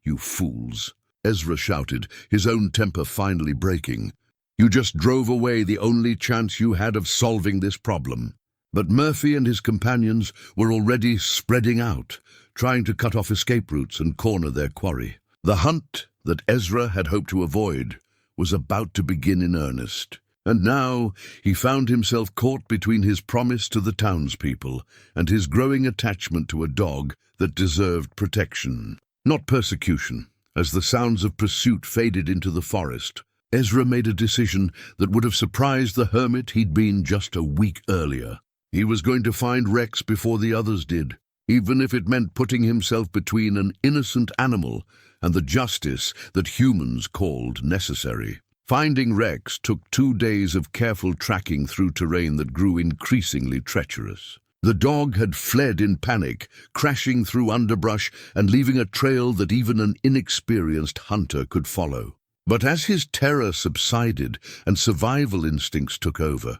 "You fools," Ezra shouted, his own temper finally breaking. "You just drove away the only chance you had of solving this problem." But Murphy and his companions were already spreading out, trying to cut off escape routes and corner their quarry. The hunt that Ezra had hoped to avoid was about to begin in earnest. And now he found himself caught between his promise to the townspeople and his growing attachment to a dog that deserved protection, not persecution. As the sounds of pursuit faded into the forest, Ezra made a decision that would have surprised the hermit he'd been just a week earlier. He was going to find Rex before the others did, even if it meant putting himself between an innocent animal and the justice that humans called necessary. Finding Rex took 2 days of careful tracking through terrain that grew increasingly treacherous. The dog had fled in panic, crashing through underbrush and leaving a trail that even an inexperienced hunter could follow. But as his terror subsided and survival instincts took over,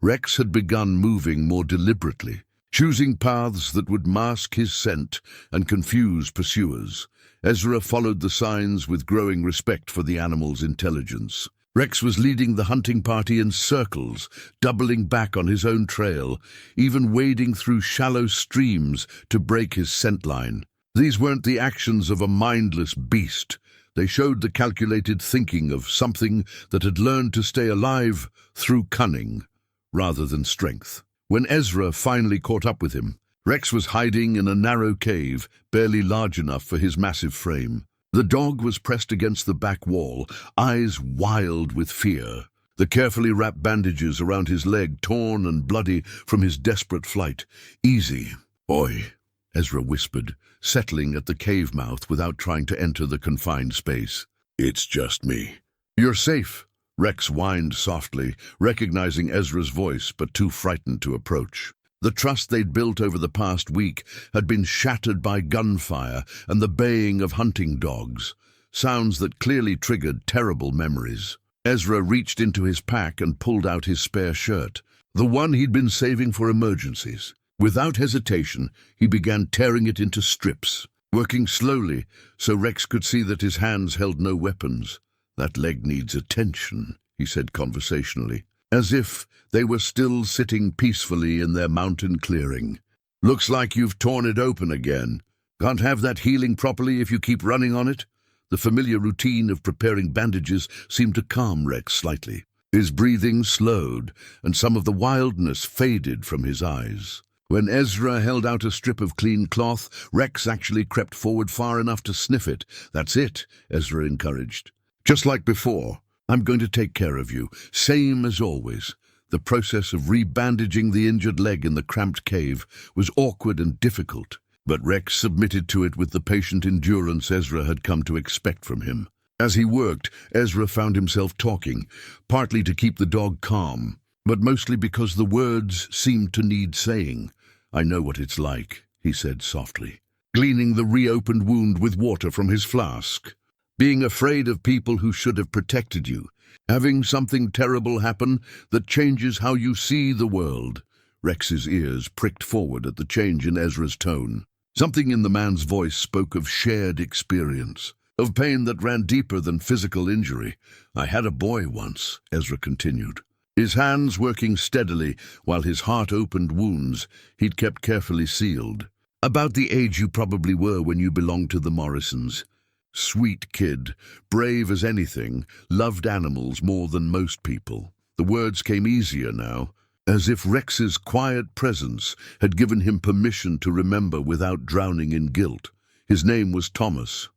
Rex had begun moving more deliberately, choosing paths that would mask his scent and confuse pursuers. Ezra followed the signs with growing respect for the animal's intelligence. Rex was leading the hunting party in circles, doubling back on his own trail, even wading through shallow streams to break his scent line. These weren't the actions of a mindless beast. They showed the calculated thinking of something that had learned to stay alive through cunning rather than strength. When Ezra finally caught up with him, Rex was hiding in a narrow cave, barely large enough for his massive frame. The dog was pressed against the back wall, eyes wild with fear, the carefully wrapped bandages around his leg torn and bloody from his desperate flight. "Easy, boy," Ezra whispered, settling at the cave mouth without trying to enter the confined space. "It's just me." "You're safe," Rex whined softly, recognizing Ezra's voice but too frightened to approach. The trust they'd built over the past week had been shattered by gunfire and the baying of hunting dogs, sounds that clearly triggered terrible memories. Ezra reached into his pack and pulled out his spare shirt, the one he'd been saving for emergencies. Without hesitation, he began tearing it into strips, working slowly so Rex could see that his hands held no weapons. "That leg needs attention," he said conversationally, as if they were still sitting peacefully in their mountain clearing. "Looks like you've torn it open again. Can't have that healing properly if you keep running on it." The familiar routine of preparing bandages seemed to calm Rex slightly. His breathing slowed, and some of the wildness faded from his eyes. When Ezra held out a strip of clean cloth, Rex actually crept forward far enough to sniff it. "That's it," Ezra encouraged. "Just like before. I'm going to take care of you, same as always." The process of rebandaging the injured leg in the cramped cave was awkward and difficult, but Rex submitted to it with the patient endurance Ezra had come to expect from him. As he worked, Ezra found himself talking, partly to keep the dog calm, but mostly because the words seemed to need saying. "I know what it's like," he said softly, cleaning the reopened wound with water from his flask. "Being afraid of people who should have protected you. Having something terrible happen that changes how you see the world. Rex's ears pricked forward at the change in Ezra's tone. Something in the man's voice spoke of shared experience, of pain that ran deeper than physical injury. "I had a boy once," Ezra continued, his hands working steadily while his heart opened wounds he'd kept carefully sealed. "About the age you probably were when you belonged to the Morrisons. Sweet kid, brave as anything, loved animals more than most people." The words came easier now, as if Rex's quiet presence had given him permission to remember without drowning in guilt. His name was Thomas.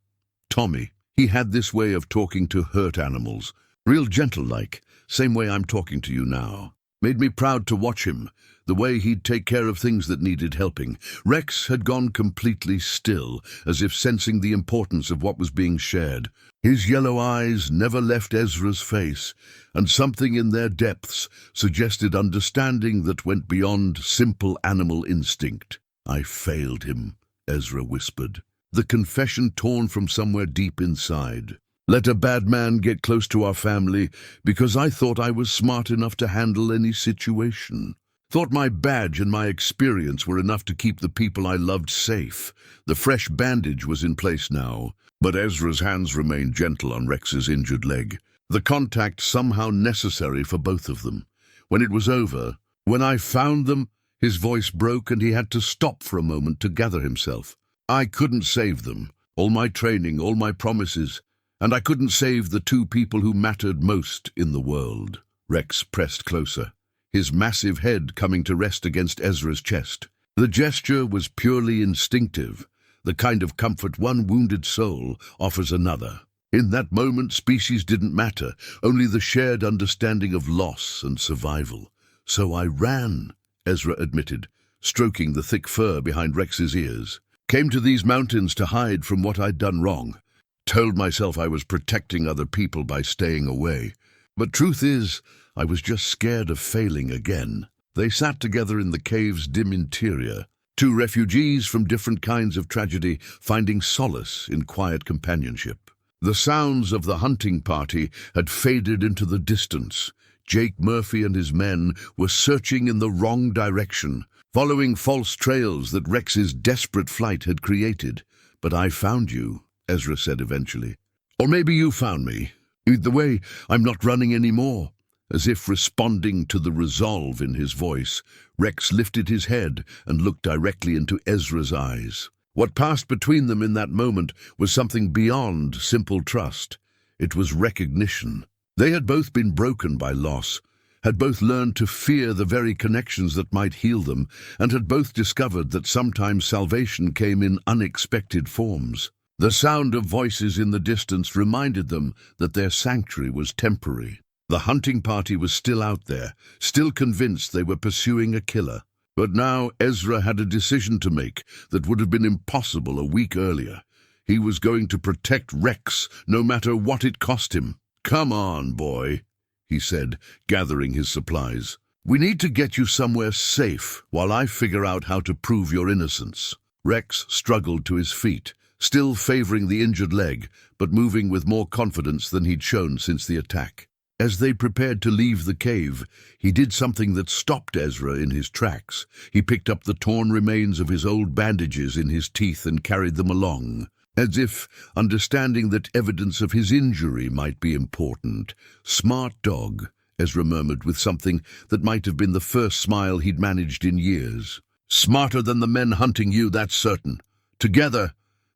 Tommy. He had this way of talking to hurt animals, real gentle-like, same way I'm talking to you now. Made me proud to watch him, the way he'd take care of things that needed helping. Rex had gone completely still, as if sensing the importance of what was being shared. His yellow eyes never left Ezra's face, and something in their depths suggested understanding that went beyond simple animal instinct. "I failed him," Ezra whispered, the confession torn from somewhere deep inside. "Let a bad man get close to our family because I thought I was smart enough to handle any situation. Thought my badge and my experience were enough to keep the people I loved safe." The fresh bandage was in place now, but Ezra's hands remained gentle on Rex's injured leg, the contact somehow necessary for both of them. When it was over, "When I found them," his voice broke and he had to stop for a moment to gather himself. "I couldn't save them. All my training, all my promises. And I couldn't save the two people who mattered most in the world." Rex pressed closer, his massive head coming to rest against Ezra's chest. The gesture was purely instinctive, the kind of comfort one wounded soul offers another. In that moment, species didn't matter, only the shared understanding of loss and survival. "So I ran," Ezra admitted, stroking the thick fur behind Rex's ears. "Came to these mountains to hide from what I'd done wrong. Told myself I was protecting other people by staying away. But truth is, I was just scared of failing again." They sat together in the cave's dim interior, two refugees from different kinds of tragedy finding solace in quiet companionship. The sounds of the hunting party had faded into the distance. Jake Murphy and his men were searching in the wrong direction, following false trails that Rex's desperate flight had created. "But I found you," Ezra said eventually. "Or maybe you found me. Either way, I'm not running anymore." As if responding to the resolve in his voice, Rex lifted his head and looked directly into Ezra's eyes. What passed between them in that moment was something beyond simple trust. It was recognition. They had both been broken by loss, had both learned to fear the very connections that might heal them, and had both discovered that sometimes salvation came in unexpected forms. The sound of voices in the distance reminded them that their sanctuary was temporary. The hunting party was still out there, still convinced they were pursuing a killer. But now Ezra had a decision to make that would have been impossible a week earlier. He was going to protect Rex, no matter what it cost him. "Come on, boy," he said, gathering his supplies. "We need to get you somewhere safe while I figure out how to prove your innocence." Rex struggled to his feet, still favoring the injured leg, but moving with more confidence than he'd shown since the attack. As they prepared to leave the cave, he did something that stopped Ezra in his tracks. He picked up the torn remains of his old bandages in his teeth and carried them along, as if understanding that evidence of his injury might be important. "Smart dog," Ezra murmured with something that might have been the first smile he'd managed in years. "Smarter than the men hunting you, that's certain." Together,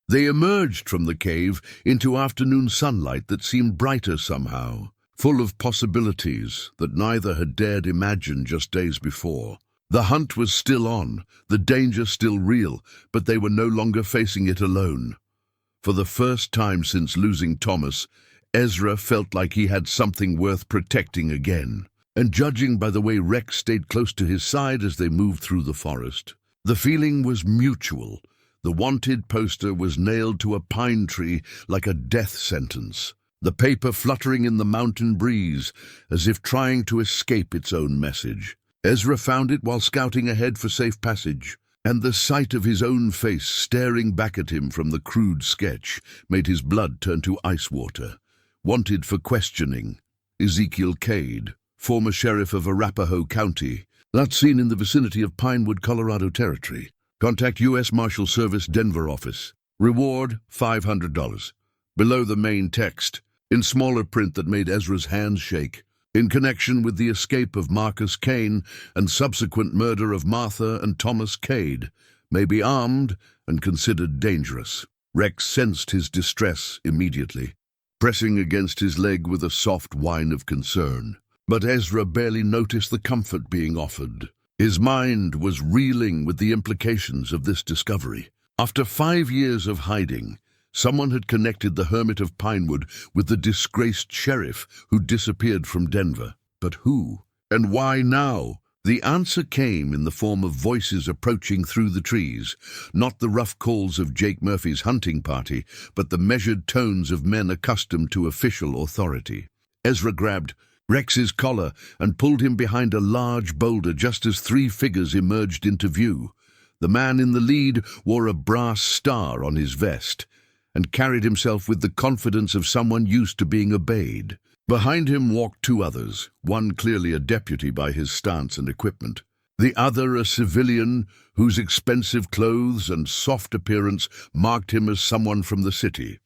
they emerged from the cave into afternoon sunlight that seemed brighter somehow, full of possibilities that neither had dared imagine just days before. The hunt was still on, the danger still real, but they were no longer facing it alone. For the first time since losing Thomas, Ezra felt like he had something worth protecting again. And judging by the way Rex stayed close to his side as they moved through the forest, the feeling was mutual. The wanted poster was nailed to a pine tree like a death sentence, the paper fluttering in the mountain breeze as if trying to escape its own message. Ezra found it while scouting ahead for safe passage, and the sight of his own face staring back at him from the crude sketch made his blood turn to ice water. Wanted for questioning. Ezra Cade, former sheriff of Arapahoe County, last seen in the vicinity of Pinewood, Colorado Territory. Contact U.S. Marshal Service Denver office. Reward $500. Below the main text, in smaller print that made Ezra's hands shake, in connection with the escape of Marcus Kane and subsequent murder of Martha and Thomas Cade, may be armed and considered dangerous. Rex sensed his distress immediately, pressing against his leg with a soft whine of concern. But Ezra barely noticed the comfort being offered. His mind was reeling with the implications of this discovery. After 5 years of hiding, someone had connected the Hermit of Pinewood with the disgraced sheriff who disappeared from Denver. But who? And why now? The answer came in the form of voices approaching through the trees, not the rough calls of Jake Murphy's hunting party, but the measured tones of men accustomed to official authority. Ezra grabbed Rex's collar and pulled him behind a large boulder just as 3 figures emerged into view. The man in the lead wore a brass star on his vest and carried himself with the confidence of someone used to being obeyed. Behind him walked 2 others, one clearly a deputy by his stance and equipment, the other a civilian whose expensive clothes and soft appearance marked him as someone from the city.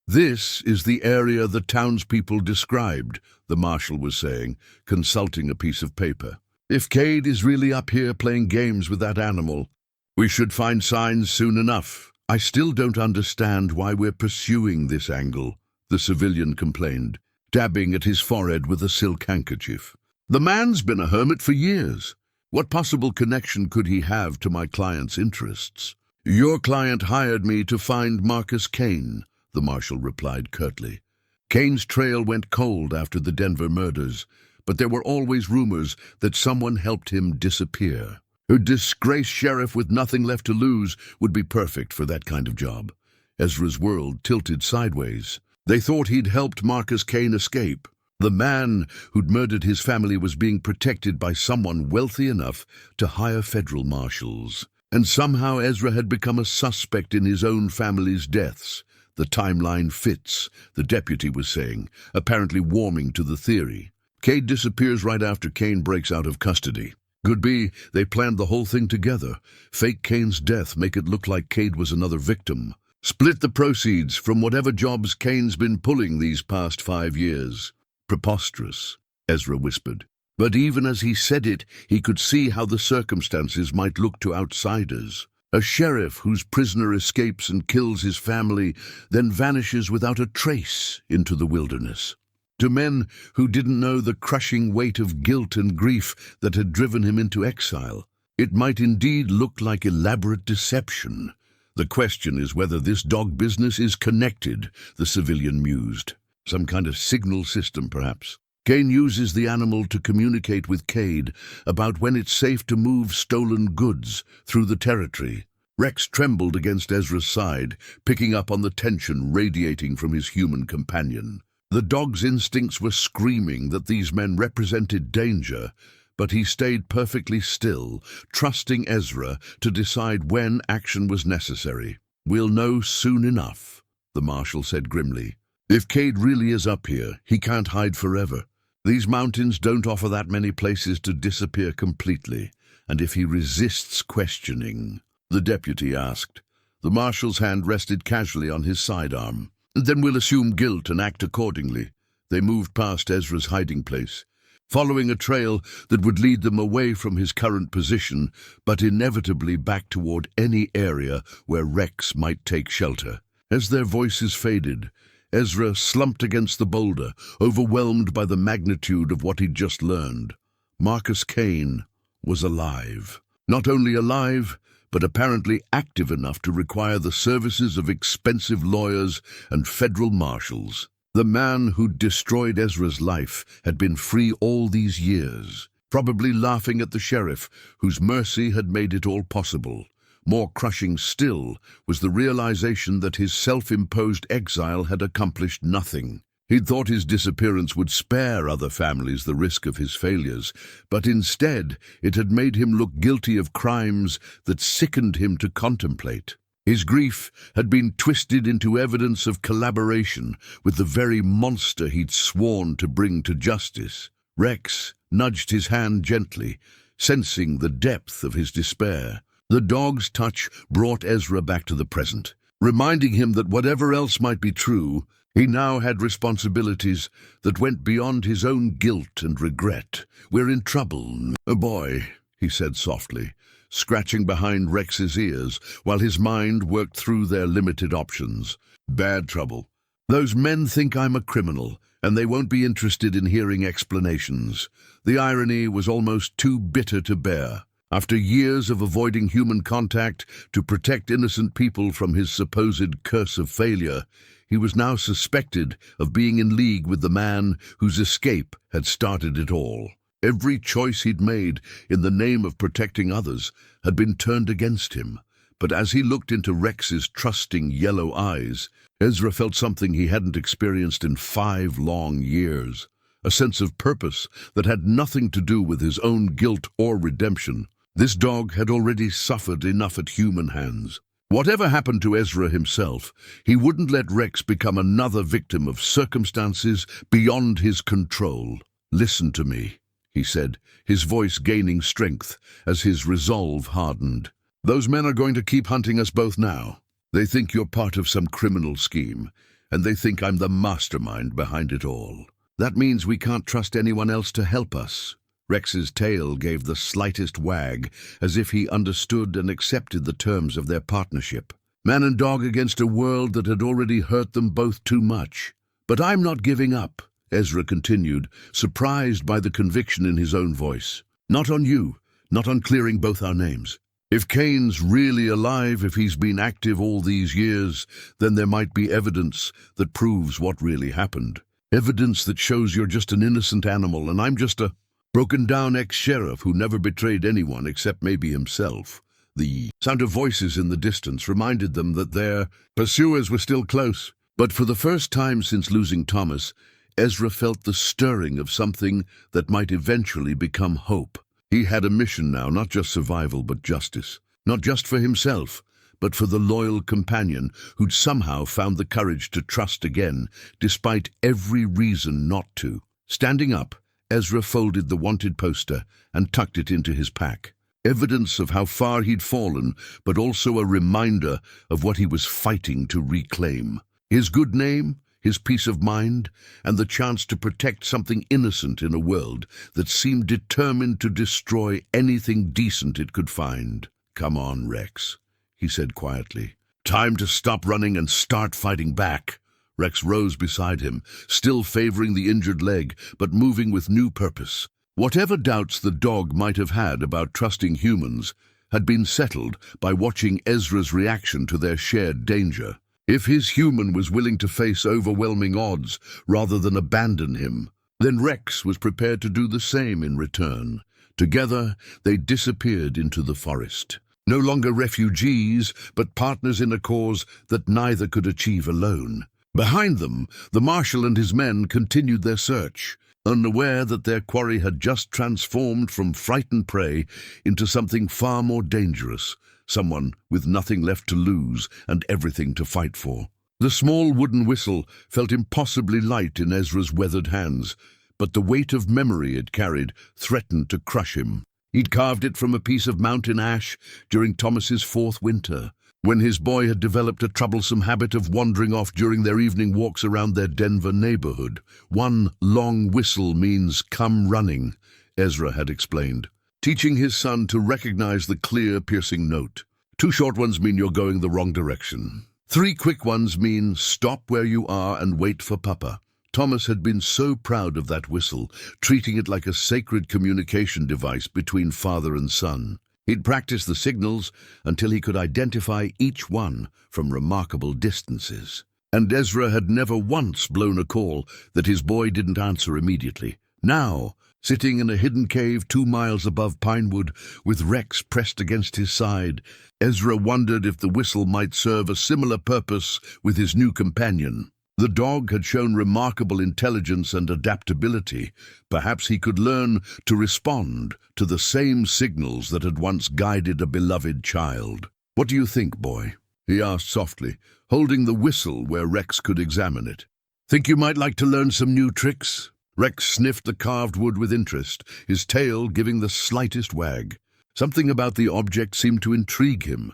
"This is the area the townspeople described," the marshal was saying, consulting a piece of paper. "If Cade is really up here playing games with that animal, we should find signs soon enough." "I still don't understand why we're pursuing this angle," the civilian complained, dabbing at his forehead with a silk handkerchief. "The man's been a hermit for years. What possible connection could he have to my client's interests?" "Your client hired me to find Marcus Kane," the marshal replied curtly. "Kane's trail went cold after the Denver murders, but there were always rumors that someone helped him disappear. A disgraced sheriff with nothing left to lose would be perfect for that kind of job." Ezra's world tilted sideways. They thought he'd helped Marcus Kane escape. The man who'd murdered his family was being protected by someone wealthy enough to hire federal marshals. And somehow Ezra had become a suspect in his own family's deaths. "The timeline fits," the deputy was saying, apparently warming to the theory. "Cade disappears right after Kane breaks out of custody. Could be they planned the whole thing together. Fake Kane's death, make it look like Cade was another victim. Split the proceeds from whatever jobs Kane's been pulling these past 5 years. Preposterous," Ezra whispered. But even as he said it, he could see how the circumstances might look to outsiders. A sheriff whose prisoner escapes and kills his family, then vanishes without a trace into the wilderness. To men who didn't know the crushing weight of guilt and grief that had driven him into exile, it might indeed look like elaborate deception. "The question is whether this dog business is connected," the civilian mused. "Some kind of signal system, perhaps. Kane uses the animal to communicate with Cade about when it's safe to move stolen goods through the territory." Rex trembled against Ezra's side, picking up on the tension radiating from his human companion. The dog's instincts were screaming that these men represented danger, but he stayed perfectly still, trusting Ezra to decide when action was necessary. "We'll know soon enough," the marshal said grimly. "If Cade really is up here, he can't hide forever. These mountains don't offer that many places to disappear completely, and if he resists questioning..." the deputy asked. The marshal's hand rested casually on his sidearm. "Then we'll assume guilt and act accordingly." They moved past Ezra's hiding place, following a trail that would lead them away from his current position, but inevitably back toward any area where Rex might take shelter. As their voices faded, Ezra slumped against the boulder, overwhelmed by the magnitude of what he'd just learned. Marcus Kane was alive. Not only alive, but apparently active enough to require the services of expensive lawyers and federal marshals. The man who'd destroyed Ezra's life had been free all these years, probably laughing at the sheriff, whose mercy had made it all possible. More crushing still was the realization that his self-imposed exile had accomplished nothing. He'd thought his disappearance would spare other families the risk of his failures, but instead it had made him look guilty of crimes that sickened him to contemplate. His grief had been twisted into evidence of collaboration with the very monster he'd sworn to bring to justice. Rex nudged his hand gently, sensing the depth of his despair. The dog's touch brought Ezra back to the present, reminding him that whatever else might be true, he now had responsibilities that went beyond his own guilt and regret. "We're in trouble, boy," he said softly, scratching behind Rex's ears while his mind worked through their limited options. "Bad trouble. Those men think I'm a criminal, and they won't be interested in hearing explanations." The irony was almost too bitter to bear. After years of avoiding human contact to protect innocent people from his supposed curse of failure, he was now suspected of being in league with the man whose escape had started it all. Every choice he'd made in the name of protecting others had been turned against him. But as he looked into Rex's trusting yellow eyes, Ezra felt something he hadn't experienced in 5 long years. A sense of purpose that had nothing to do with his own guilt or redemption. This dog had already suffered enough at human hands. Whatever happened to Ezra himself, he wouldn't let Rex become another victim of circumstances beyond his control. "Listen to me," he said, his voice gaining strength as his resolve hardened. "Those men are going to keep hunting us both now. They think you're part of some criminal scheme, and they think I'm the mastermind behind it all. That means we can't trust anyone else to help us." Rex's tail gave the slightest wag, as if he understood and accepted the terms of their partnership. Man and dog against a world that had already hurt them both too much. "But I'm not giving up," Ezra continued, surprised by the conviction in his own voice. "Not on you, not on clearing both our names. If Kane's really alive, if he's been active all these years, then there might be evidence that proves what really happened. Evidence that shows you're just an innocent animal and I'm just a broken-down ex-sheriff who never betrayed anyone except maybe himself." The sound of voices in the distance reminded them that their pursuers were still close. But for the first time since losing Thomas, Ezra felt the stirring of something that might eventually become hope. He had a mission now, not just survival but justice. Not just for himself, but for the loyal companion who'd somehow found the courage to trust again, despite every reason not to. Standing up, Ezra folded the wanted poster and tucked it into his pack. Evidence of how far he'd fallen, but also a reminder of what he was fighting to reclaim. His good name, his peace of mind, and the chance to protect something innocent in a world that seemed determined to destroy anything decent it could find. "Come on, Rex," he said quietly. "Time to stop running and start fighting back." Rex rose beside him, still favoring the injured leg, but moving with new purpose. Whatever doubts the dog might have had about trusting humans had been settled by watching Ezra's reaction to their shared danger. If his human was willing to face overwhelming odds rather than abandon him, then Rex was prepared to do the same in return. Together, they disappeared into the forest. No longer refugees, but partners in a cause that neither could achieve alone. Behind them, the marshal and his men continued their search, unaware that their quarry had just transformed from frightened prey into something far more dangerous, someone with nothing left to lose and everything to fight for. The small wooden whistle felt impossibly light in Ezra's weathered hands, but the weight of memory it carried threatened to crush him. He'd carved it from a piece of mountain ash during Thomas's 4th winter, when his boy had developed a troublesome habit of wandering off during their evening walks around their Denver neighborhood. "One long whistle means come running," Ezra had explained, teaching his son to recognize the clear, piercing note. "2 short ones mean you're going the wrong direction. 3 quick ones mean stop where you are and wait for Papa." Thomas had been so proud of that whistle, treating it like a sacred communication device between father and son. He'd practiced the signals until he could identify each one from remarkable distances. And Ezra had never once blown a call that his boy didn't answer immediately. Now, sitting in a hidden cave 2 miles above Pinewood, with Rex pressed against his side, Ezra wondered if the whistle might serve a similar purpose with his new companion. The dog had shown remarkable intelligence and adaptability. Perhaps he could learn to respond to the same signals that had once guided a beloved child. "What do you think, boy?" he asked softly, holding the whistle where Rex could examine it. "Think you might like to learn some new tricks?" Rex sniffed the carved wood with interest, his tail giving the slightest wag. Something about the object seemed to intrigue him.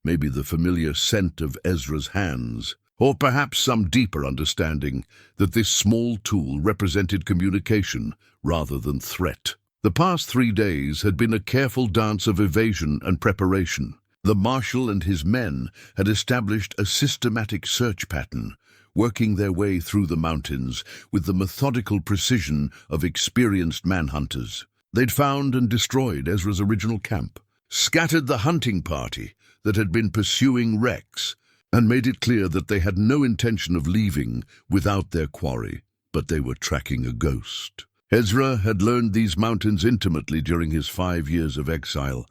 Maybe the familiar scent of Ezra's hands, or perhaps some deeper understanding that this small tool represented communication rather than threat. The past 3 days had been a careful dance of evasion and preparation. The marshal and his men had established a systematic search pattern, working their way through the mountains with the methodical precision of experienced manhunters. They'd found and destroyed Ezra's original camp, scattered the hunting party that had been pursuing Rex, and made it clear that they had no intention of leaving without their quarry, but they were tracking a ghost. Ezra had learned these mountains intimately during his 5 years of exile,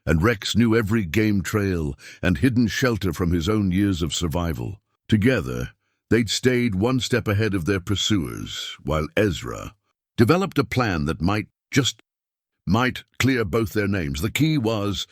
and Rex knew every game trail and hidden shelter from his own years of survival. Together, they'd stayed one step ahead of their pursuers, while Ezra developed a plan that might clear both their names. The key was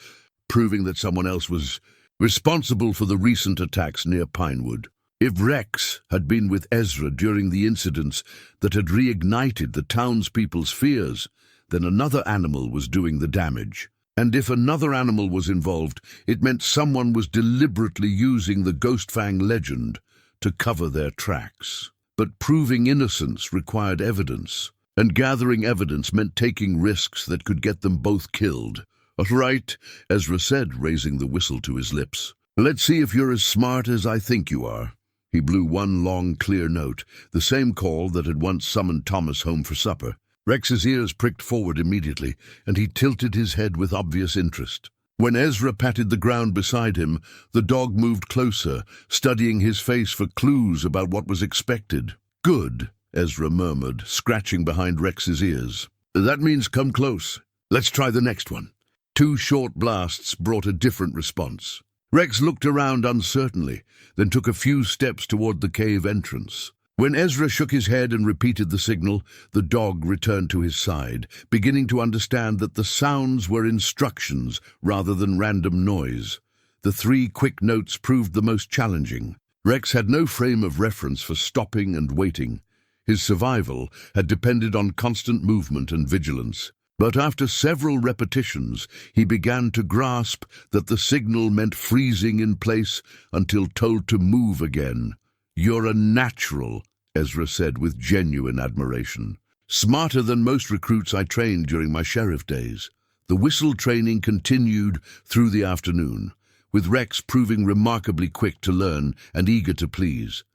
proving that someone else was responsible for the recent attacks near Pinewood. If Rex had been with Ezra during the incidents that had reignited the townspeople's fears, then another animal was doing the damage. And if another animal was involved, it meant someone was deliberately using the Ghostfang legend to cover their tracks. But proving innocence required evidence, and gathering evidence meant taking risks that could get them both killed. "Right," Ezra said, raising the whistle to his lips. "Let's see if you're as smart as I think you are." He blew one long, clear note, the same call that had once summoned Thomas home for supper. Rex's ears pricked forward immediately, and he tilted his head with obvious interest. When Ezra patted the ground beside him, the dog moved closer, studying his face for clues about what was expected. "Good," Ezra murmured, scratching behind Rex's ears. "That means come close. Let's try the next one." 2 short blasts brought a different response. Rex looked around uncertainly, then took a few steps toward the cave entrance. When Ezra shook his head and repeated the signal, the dog returned to his side, beginning to understand that the sounds were instructions rather than random noise. The 3 quick notes proved the most challenging. Rex had no frame of reference for stopping and waiting. His survival had depended on constant movement and vigilance. But after several repetitions, he began to grasp that the signal meant freezing in place until told to move again. "You're a natural," Ezra said with genuine admiration. "Smarter than most recruits I trained during my sheriff days." The whistle training continued through the afternoon, with Rex proving remarkably quick to learn and eager to please.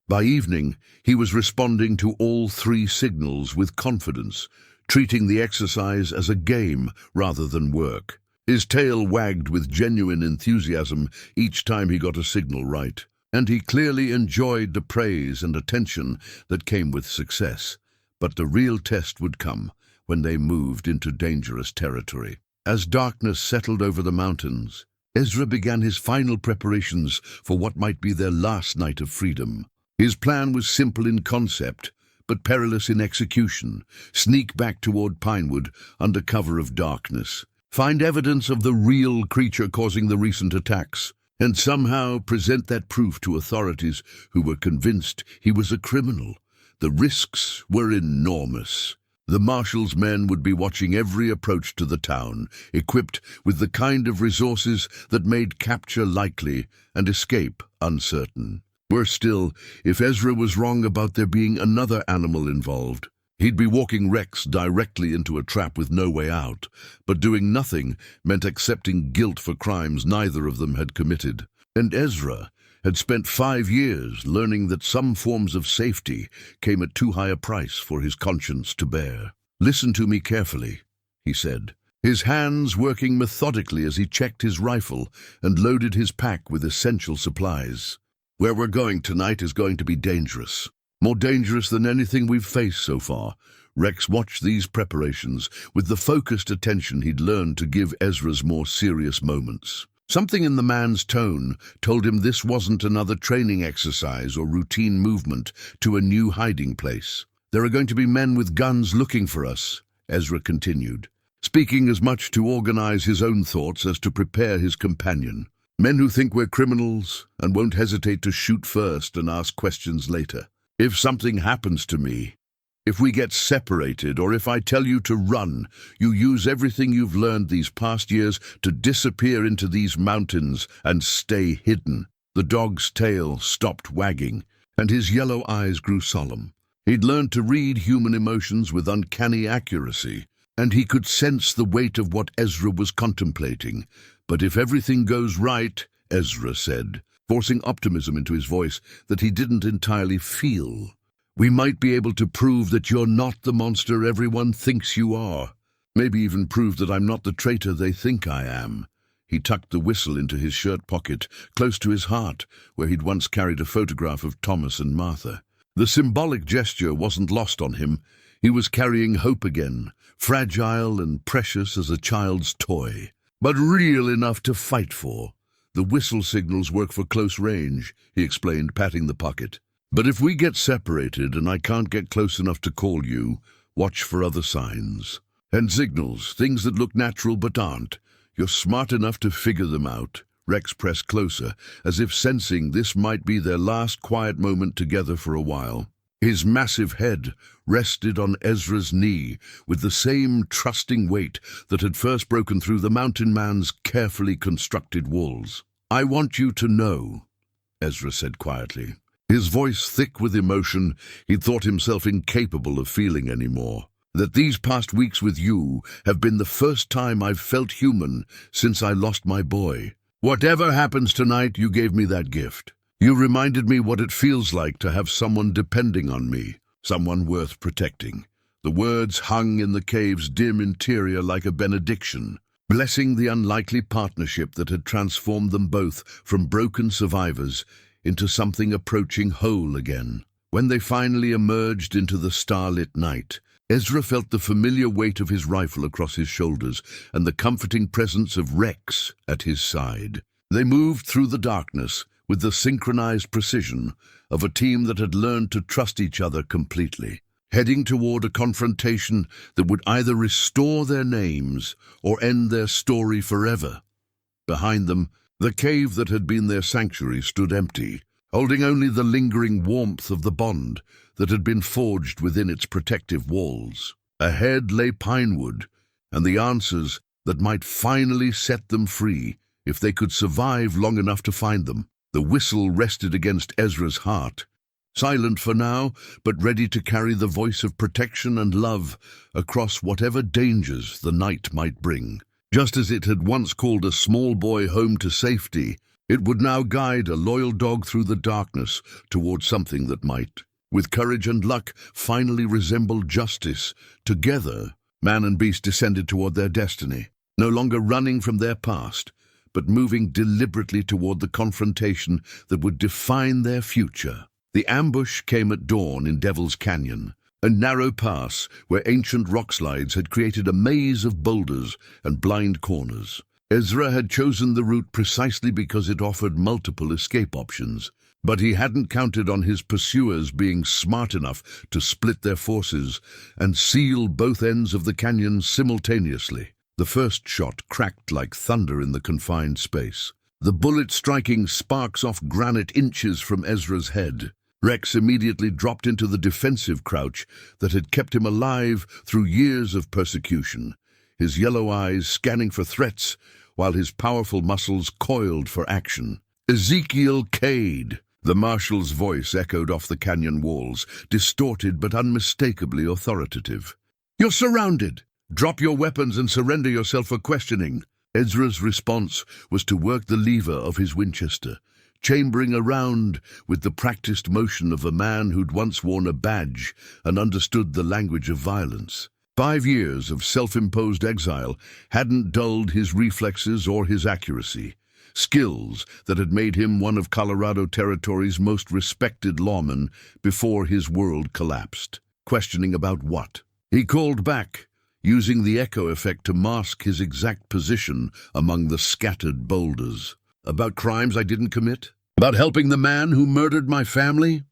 By evening, he was responding to all 3 signals with confidence, treating the exercise as a game rather than work. His tail wagged with genuine enthusiasm each time he got a signal right, and he clearly enjoyed the praise and attention that came with success. But the real test would come when they moved into dangerous territory. As darkness settled over the mountains, Ezra began his final preparations for what might be their last night of freedom. His plan was simple in concept, but perilous in execution. Sneak back toward Pinewood under cover of darkness. Find evidence of the real creature causing the recent attacks, and somehow present that proof to authorities who were convinced he was a criminal. The risks were enormous. The marshal's men would be watching every approach to the town, equipped with the kind of resources that made capture likely and escape uncertain. Worse still, if Ezra was wrong about there being another animal involved, he'd be walking Rex directly into a trap with no way out. But doing nothing meant accepting guilt for crimes neither of them had committed. And Ezra had spent 5 years learning that some forms of safety came at too high a price for his conscience to bear. "Listen to me carefully," he said, his hands working methodically as he checked his rifle and loaded his pack with essential supplies. "Where we're going tonight is going to be dangerous. More dangerous than anything we've faced so far." Rex watched these preparations with the focused attention he'd learned to give Ezra's more serious moments. Something in the man's tone told him this wasn't another training exercise or routine movement to a new hiding place. "There are going to be men with guns looking for us," Ezra continued, speaking as much to organize his own thoughts as to prepare his companion. Men who think we're criminals and won't hesitate to shoot first and ask questions later. If something happens to me, if we get separated, or if I tell you to run, you use everything you've learned these past years to disappear into these mountains and stay hidden." The dog's tail stopped wagging, and his yellow eyes grew solemn. He'd learned to read human emotions with uncanny accuracy, and he could sense the weight of what Ezra was contemplating. "But if everything goes right," Ezra said, forcing optimism into his voice that he didn't entirely feel, "we might be able to prove that you're not the monster everyone thinks you are. Maybe even prove that I'm not the traitor they think I am." He tucked the whistle into his shirt pocket, close to his heart, where he'd once carried a photograph of Thomas and Martha. The symbolic gesture wasn't lost on him. He was carrying hope again, fragile and precious as a child's toy, but real enough to fight for. "The whistle signals work for close range," he explained, patting the pocket. "But if we get separated and I can't get close enough to call you, watch for other signs. And signals, things that look natural but aren't. You're smart enough to figure them out." Rex pressed closer, as if sensing this might be their last quiet moment together for a while. His massive head rested on Ezra's knee with the same trusting weight that had first broken through the mountain man's carefully constructed walls. "I want you to know," Ezra said quietly. His voice thick with emotion he'd thought himself incapable of feeling anymore, "that these past weeks with you have been the first time I've felt human since I lost my boy. Whatever happens tonight, you gave me that gift. You reminded me what it feels like to have someone depending on me, someone worth protecting." The words hung in the cave's dim interior like a benediction, blessing the unlikely partnership that had transformed them both from broken survivors into something approaching whole again. When they finally emerged into the starlit night, Ezra felt the familiar weight of his rifle across his shoulders and the comforting presence of Rex at his side. They moved through the darkness with the synchronized precision of a team that had learned to trust each other completely, heading toward a confrontation that would either restore their names or end their story forever. Behind them, the cave that had been their sanctuary stood empty, holding only the lingering warmth of the bond that had been forged within its protective walls. Ahead lay Pinewood, and the answers that might finally set them free if they could survive long enough to find them. The whistle rested against Ezra's heart, silent for now, but ready to carry the voice of protection and love across whatever dangers the night might bring. Just as it had once called a small boy home to safety, it would now guide a loyal dog through the darkness towards something that might, with courage and luck, finally resemble justice. Together, man and beast descended toward their destiny, no longer running from their past, but moving deliberately toward the confrontation that would define their future. The ambush came at dawn in Devil's Canyon, a narrow pass where ancient rock slides had created a maze of boulders and blind corners. Ezra had chosen the route precisely because it offered multiple escape options, but he hadn't counted on his pursuers being smart enough to split their forces and seal both ends of the canyon simultaneously. The first shot cracked like thunder in the confined space, the bullet striking sparks off granite inches from Ezra's head. Rex immediately dropped into the defensive crouch that had kept him alive through years of persecution, his yellow eyes scanning for threats while his powerful muscles coiled for action. "Ezra Cade!" The marshal's voice echoed off the canyon walls, distorted but unmistakably authoritative. "You're surrounded! Drop your weapons and surrender yourself for questioning." Ezra's response was to work the lever of his Winchester, chambering around with the practiced motion of a man who'd once worn a badge and understood the language of violence. 5 years of self-imposed exile hadn't dulled his reflexes or his accuracy, skills that had made him one of Colorado Territory's most respected lawmen before his world collapsed. Questioning about what? He called back, using the echo effect to mask his exact position among the scattered boulders. "About crimes I didn't commit? About helping the man who murdered my family?"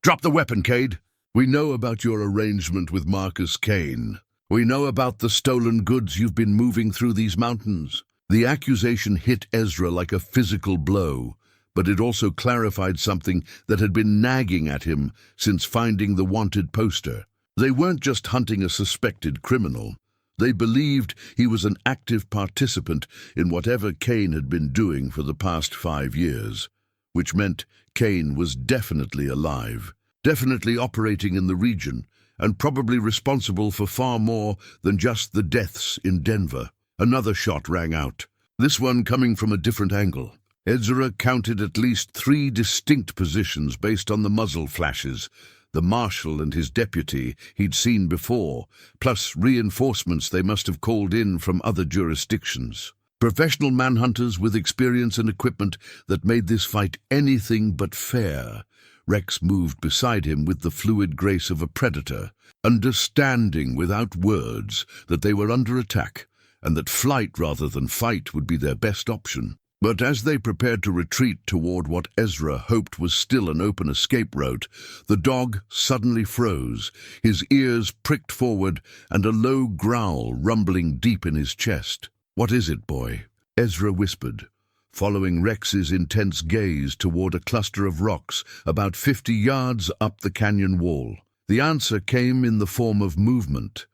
"Drop the weapon, Cade. We know about your arrangement with Marcus Kane. We know about the stolen goods you've been moving through these mountains. The accusation hit Ezra like a physical blow, but it also clarified something that had been nagging at him since finding the wanted poster. They weren't just hunting a suspected criminal. They believed he was an active participant in whatever Cain had been doing for the past 5 years, which meant Cain was definitely alive, definitely operating in the region, and probably responsible for far more than just the deaths in Denver. Another shot rang out, this one coming from a different angle. Ezra counted at least 3 distinct positions based on the muzzle flashes, the marshal and his deputy he'd seen before, plus reinforcements they must have called in from other jurisdictions. Professional manhunters with experience and equipment that made this fight anything but fair. Rex moved beside him with the fluid grace of a predator, understanding without words that they were under attack, and that flight rather than fight would be their best option. But as they prepared to retreat toward what Ezra hoped was still an open escape route, the dog suddenly froze, his ears pricked forward and a low growl rumbling deep in his chest. "What is it, boy?" Ezra whispered, following Rex's intense gaze toward a cluster of rocks about 50 yards up the canyon wall. The answer came in the form of movement,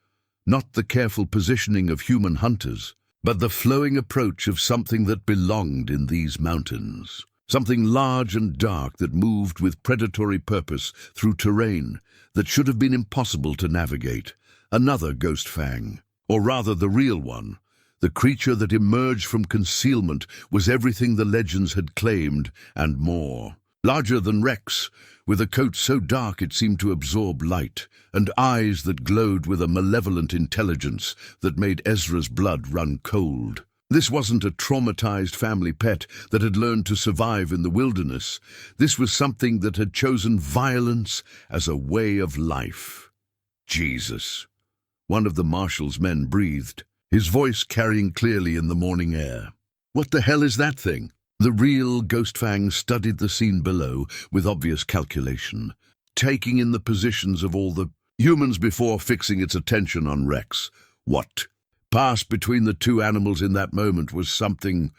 not the careful positioning of human hunters, but the flowing approach of something that belonged in these mountains. Something large and dark that moved with predatory purpose through terrain that should have been impossible to navigate. Another Ghostfang, or rather the real one. The creature that emerged from concealment was everything the legends had claimed and more. Larger than Rex, with a coat so dark it seemed to absorb light, and eyes that glowed with a malevolent intelligence that made Ezra's blood run cold. This wasn't a traumatized family pet that had learned to survive in the wilderness. This was something that had chosen violence as a way of life. Jesus. One of the marshal's men breathed, his voice carrying clearly in the morning air. What the hell is that thing? The real Ghostfang studied the scene below with obvious calculation, taking in the positions of all the humans before fixing its attention on Rex. What passed between the two animals in that moment was something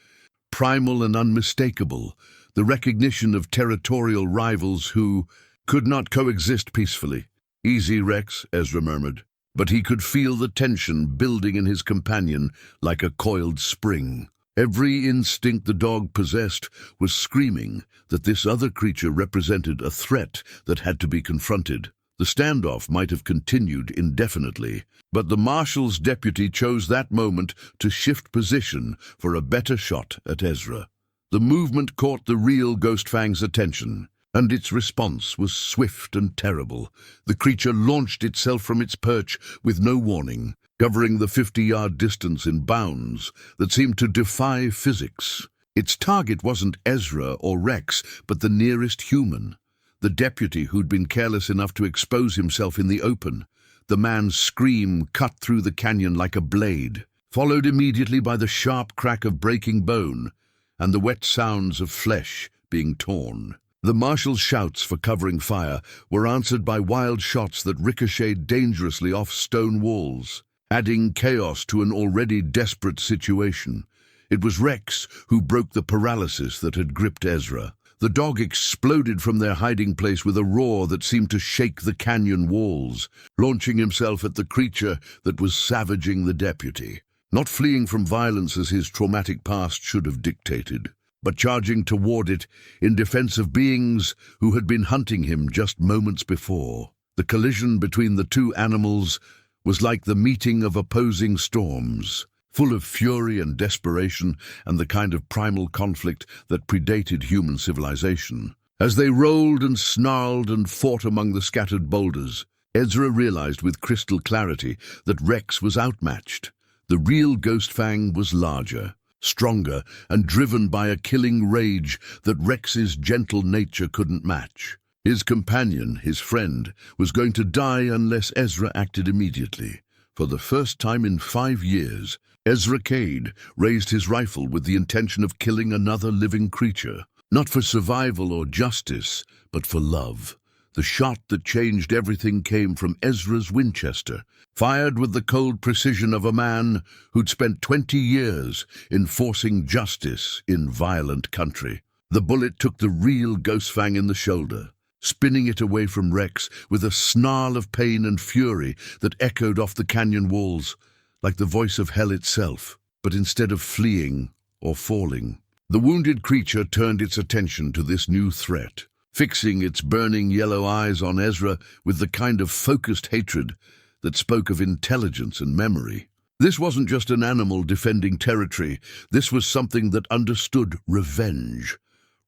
primal and unmistakable, the recognition of territorial rivals who could not coexist peacefully. "Easy, Rex," Ezra murmured, but he could feel the tension building in his companion like a coiled spring. Every instinct the dog possessed was screaming that this other creature represented a threat that had to be confronted. The standoff might have continued indefinitely, but the marshal's deputy chose that moment to shift position for a better shot at Ezra. The movement caught the real Ghostfang's attention, and its response was swift and terrible. The creature launched itself from its perch with no warning, covering the 50-yard distance in bounds that seemed to defy physics. Its target wasn't Ezra or Rex, but the nearest human, the deputy who'd been careless enough to expose himself in the open. The man's scream cut through the canyon like a blade, followed immediately by the sharp crack of breaking bone and the wet sounds of flesh being torn. The marshal's shouts for covering fire were answered by wild shots that ricocheted dangerously off stone walls, adding chaos to an already desperate situation. It was Rex who broke the paralysis that had gripped Ezra. The dog exploded from their hiding place with a roar that seemed to shake the canyon walls, launching himself at the creature that was savaging the deputy, not fleeing from violence as his traumatic past should have dictated, but charging toward it in defense of beings who had been hunting him just moments before. The collision between the two animals was like the meeting of opposing storms, full of fury and desperation and the kind of primal conflict that predated human civilization. As they rolled and snarled and fought among the scattered boulders, Ezra realized with crystal clarity that Rex was outmatched. The real Ghostfang was larger, stronger, and driven by a killing rage that Rex's gentle nature couldn't match. His companion, his friend, was going to die unless Ezra acted immediately. For the first time in 5 years, Ezra Cade raised his rifle with the intention of killing another living creature, not for survival or justice, but for love. The shot that changed everything came from Ezra's Winchester, fired with the cold precision of a man who'd spent 20 years enforcing justice in violent country. The bullet took the real Ghostfang in the shoulder, spinning it away from Rex with a snarl of pain and fury that echoed off the canyon walls, like the voice of hell itself. But instead of fleeing or falling, the wounded creature turned its attention to this new threat, fixing its burning yellow eyes on Ezra with the kind of focused hatred that spoke of intelligence and memory. This wasn't just an animal defending territory. This was something that understood revenge.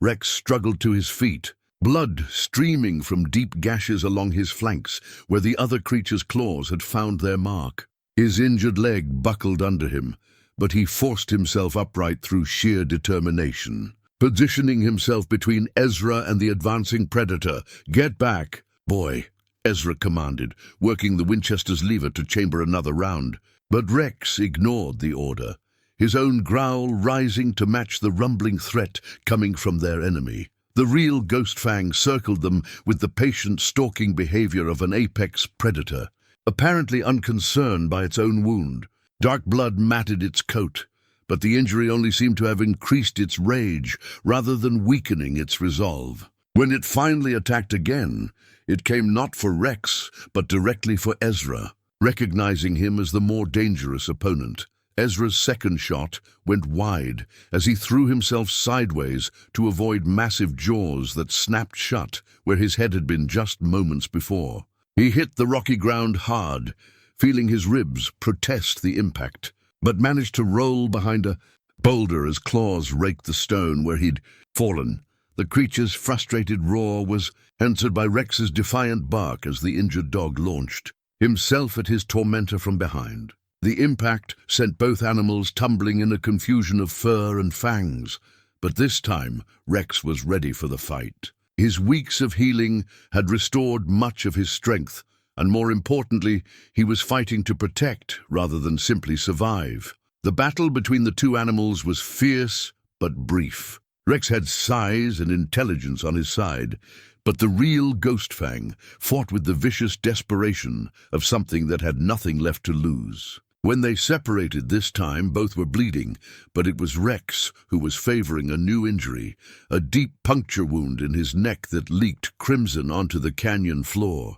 Rex struggled to his feet, blood streaming from deep gashes along his flanks where the other creature's claws had found their mark. His injured leg buckled under him, but he forced himself upright through sheer determination, positioning himself between Ezra and the advancing predator. "Get back, boy," Ezra commanded, working the Winchester's lever to chamber another round. But Rex ignored the order, his own growl rising to match the rumbling threat coming from their enemy. The real Ghostfang circled them with the patient stalking behavior of an apex predator, apparently unconcerned by its own wound. Dark blood matted its coat, but the injury only seemed to have increased its rage rather than weakening its resolve. When it finally attacked again, it came not for Rex, but directly for Ezra, recognizing him as the more dangerous opponent. Ezra's second shot went wide as he threw himself sideways to avoid massive jaws that snapped shut where his head had been just moments before. He hit the rocky ground hard, feeling his ribs protest the impact, but managed to roll behind a boulder as claws raked the stone where he'd fallen. The creature's frustrated roar was answered by Rex's defiant bark as the injured dog launched himself at his tormentor from behind. The impact sent both animals tumbling in a confusion of fur and fangs, but this time Rex was ready for the fight. His weeks of healing had restored much of his strength, and more importantly, he was fighting to protect rather than simply survive. The battle between the two animals was fierce but brief. Rex had size and intelligence on his side, but the real Ghostfang fought with the vicious desperation of something that had nothing left to lose. When they separated this time, both were bleeding, but it was Rex who was favoring a new injury, a deep puncture wound in his neck that leaked crimson onto the canyon floor.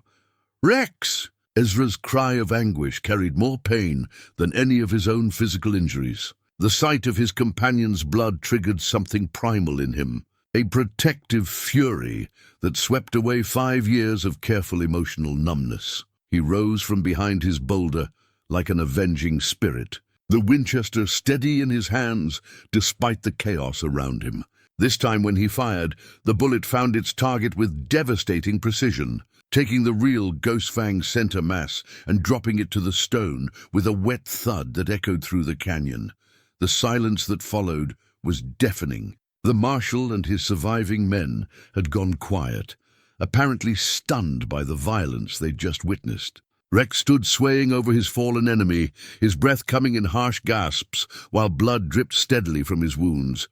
"Rex!" Ezra's cry of anguish carried more pain than any of his own physical injuries. The sight of his companion's blood triggered something primal in him, a protective fury that swept away 5 years of careful emotional numbness. He rose from behind his boulder like an avenging spirit, the Winchester steady in his hands despite the chaos around him. This time when he fired, the bullet found its target with devastating precision, taking the real Ghostfang's center mass and dropping it to the stone with a wet thud that echoed through the canyon. The silence that followed was deafening. The marshal and his surviving men had gone quiet, apparently stunned by the violence they'd just witnessed. Rex stood swaying over his fallen enemy, his breath coming in harsh gasps, while blood dripped steadily from his wounds.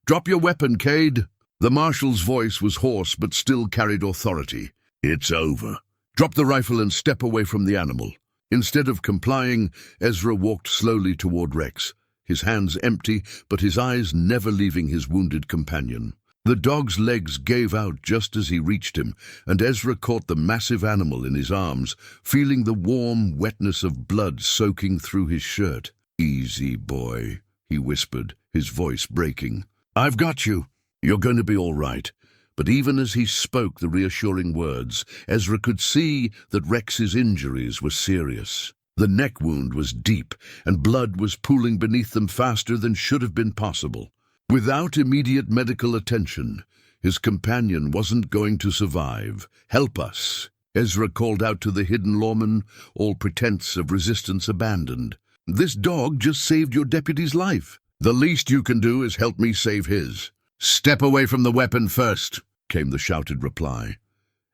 "Drop your weapon, Cade!" The marshal's voice was hoarse but still carried authority. "It's over. Drop the rifle and step away from the animal." Instead of complying, Ezra walked slowly toward Rex, his hands empty, but his eyes never leaving his wounded companion. The dog's legs gave out just as he reached him, and Ezra caught the massive animal in his arms, feeling the warm wetness of blood soaking through his shirt. "Easy, boy," he whispered, his voice breaking. "I've got you. You're going to be all right." But even as he spoke the reassuring words, Ezra could see that Rex's injuries were serious. The neck wound was deep, and blood was pooling beneath them faster than should have been possible. Without immediate medical attention, his companion wasn't going to survive. "Help us," Ezra called out to the hidden lawman, all pretense of resistance abandoned. "This dog just saved your deputy's life. The least you can do is help me save his." "Step away from the weapon first," came the shouted reply.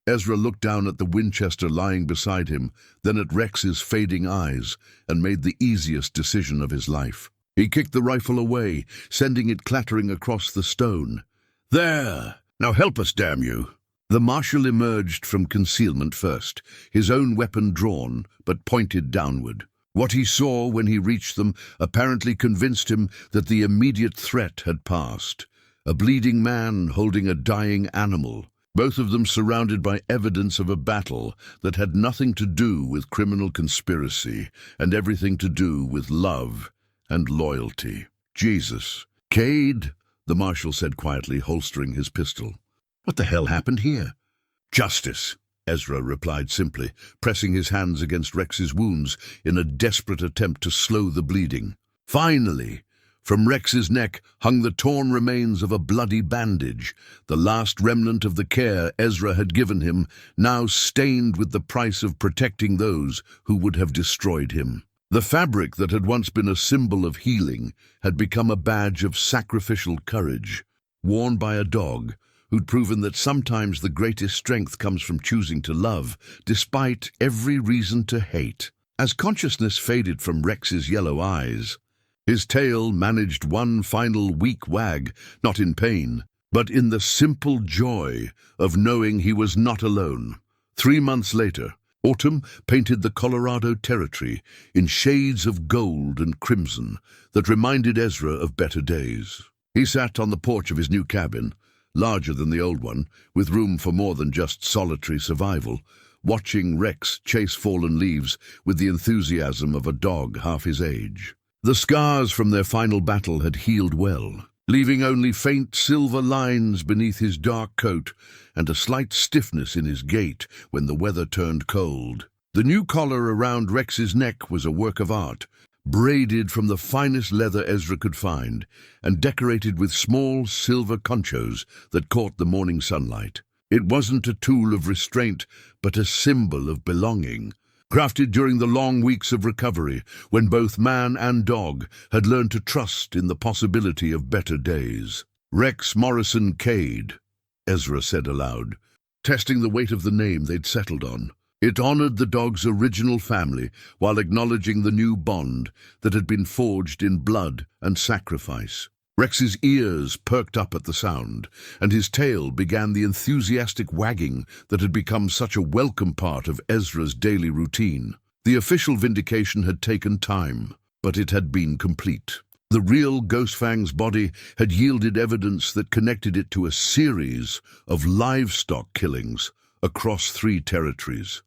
Ezra looked down at the Winchester lying beside him, then at Rex's fading eyes, and made the easiest decision of his life. He kicked the rifle away, sending it clattering across the stone. "There! Now help us, damn you!" The marshal emerged from concealment first, his own weapon drawn, but pointed downward. What he saw when he reached them apparently convinced him that the immediate threat had passed. A bleeding man holding a dying animal, both of them surrounded by evidence of a battle that had nothing to do with criminal conspiracy and everything to do with love and loyalty. "Jesus." "Cade," the marshal said quietly, holstering his pistol. "What the hell happened here?" "Justice," Ezra replied simply, pressing his hands against Rex's wounds in a desperate attempt to slow the bleeding. Finally, from Rex's neck hung the torn remains of a bloody bandage, the last remnant of the care Ezra had given him, now stained with the price of protecting those who would have destroyed him. The fabric that had once been a symbol of healing had become a badge of sacrificial courage, worn by a dog who'd proven that sometimes the greatest strength comes from choosing to love, despite every reason to hate. As consciousness faded from Rex's yellow eyes, his tail managed one final weak wag, not in pain, but in the simple joy of knowing he was not alone. 3 months later, autumn painted the Colorado Territory in shades of gold and crimson that reminded Ezra of better days. He sat on the porch of his new cabin, larger than the old one, with room for more than just solitary survival, watching Rex chase fallen leaves with the enthusiasm of a dog half his age. The scars from their final battle had healed well, leaving only faint silver lines beneath his dark coat and a slight stiffness in his gait when the weather turned cold. The new collar around Rex's neck was a work of art, braided from the finest leather Ezra could find, and decorated with small silver conchos that caught the morning sunlight. It wasn't a tool of restraint, but a symbol of belonging, crafted during the long weeks of recovery, when both man and dog had learned to trust in the possibility of better days. "Rex Morrison Cade," Ezra said aloud, testing the weight of the name they'd settled on. It honored the dog's original family while acknowledging the new bond that had been forged in blood and sacrifice. Rex's ears perked up at the sound, and his tail began the enthusiastic wagging that had become such a welcome part of Ezra's daily routine. The official vindication had taken time, but it had been complete. The real Ghostfang's body had yielded evidence that connected it to a series of livestock killings across 3 territories.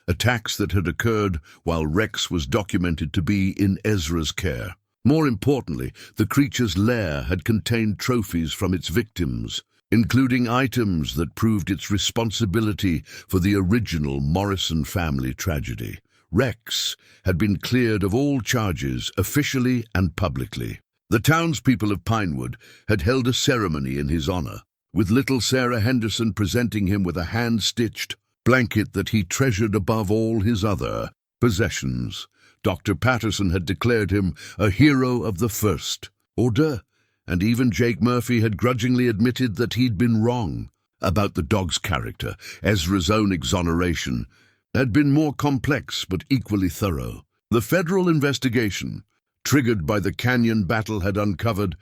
Attacks that had occurred while Rex was documented to be in Ezra's care. More importantly, the creature's lair had contained trophies from its victims, including items that proved its responsibility for the original Morrison family tragedy. Rex had been cleared of all charges officially and publicly. The townspeople of Pinewood had held a ceremony in his honor, with little Sarah Henderson presenting him with a hand-stitched blanket that he treasured above all his other possessions. Dr. Patterson had declared him a hero of the First Order, and even Jake Murphy had grudgingly admitted that he'd been wrong about the dog's character. Ezra's own exoneration had been more complex but equally thorough. The federal investigation, triggered by the Canyon battle, had uncovered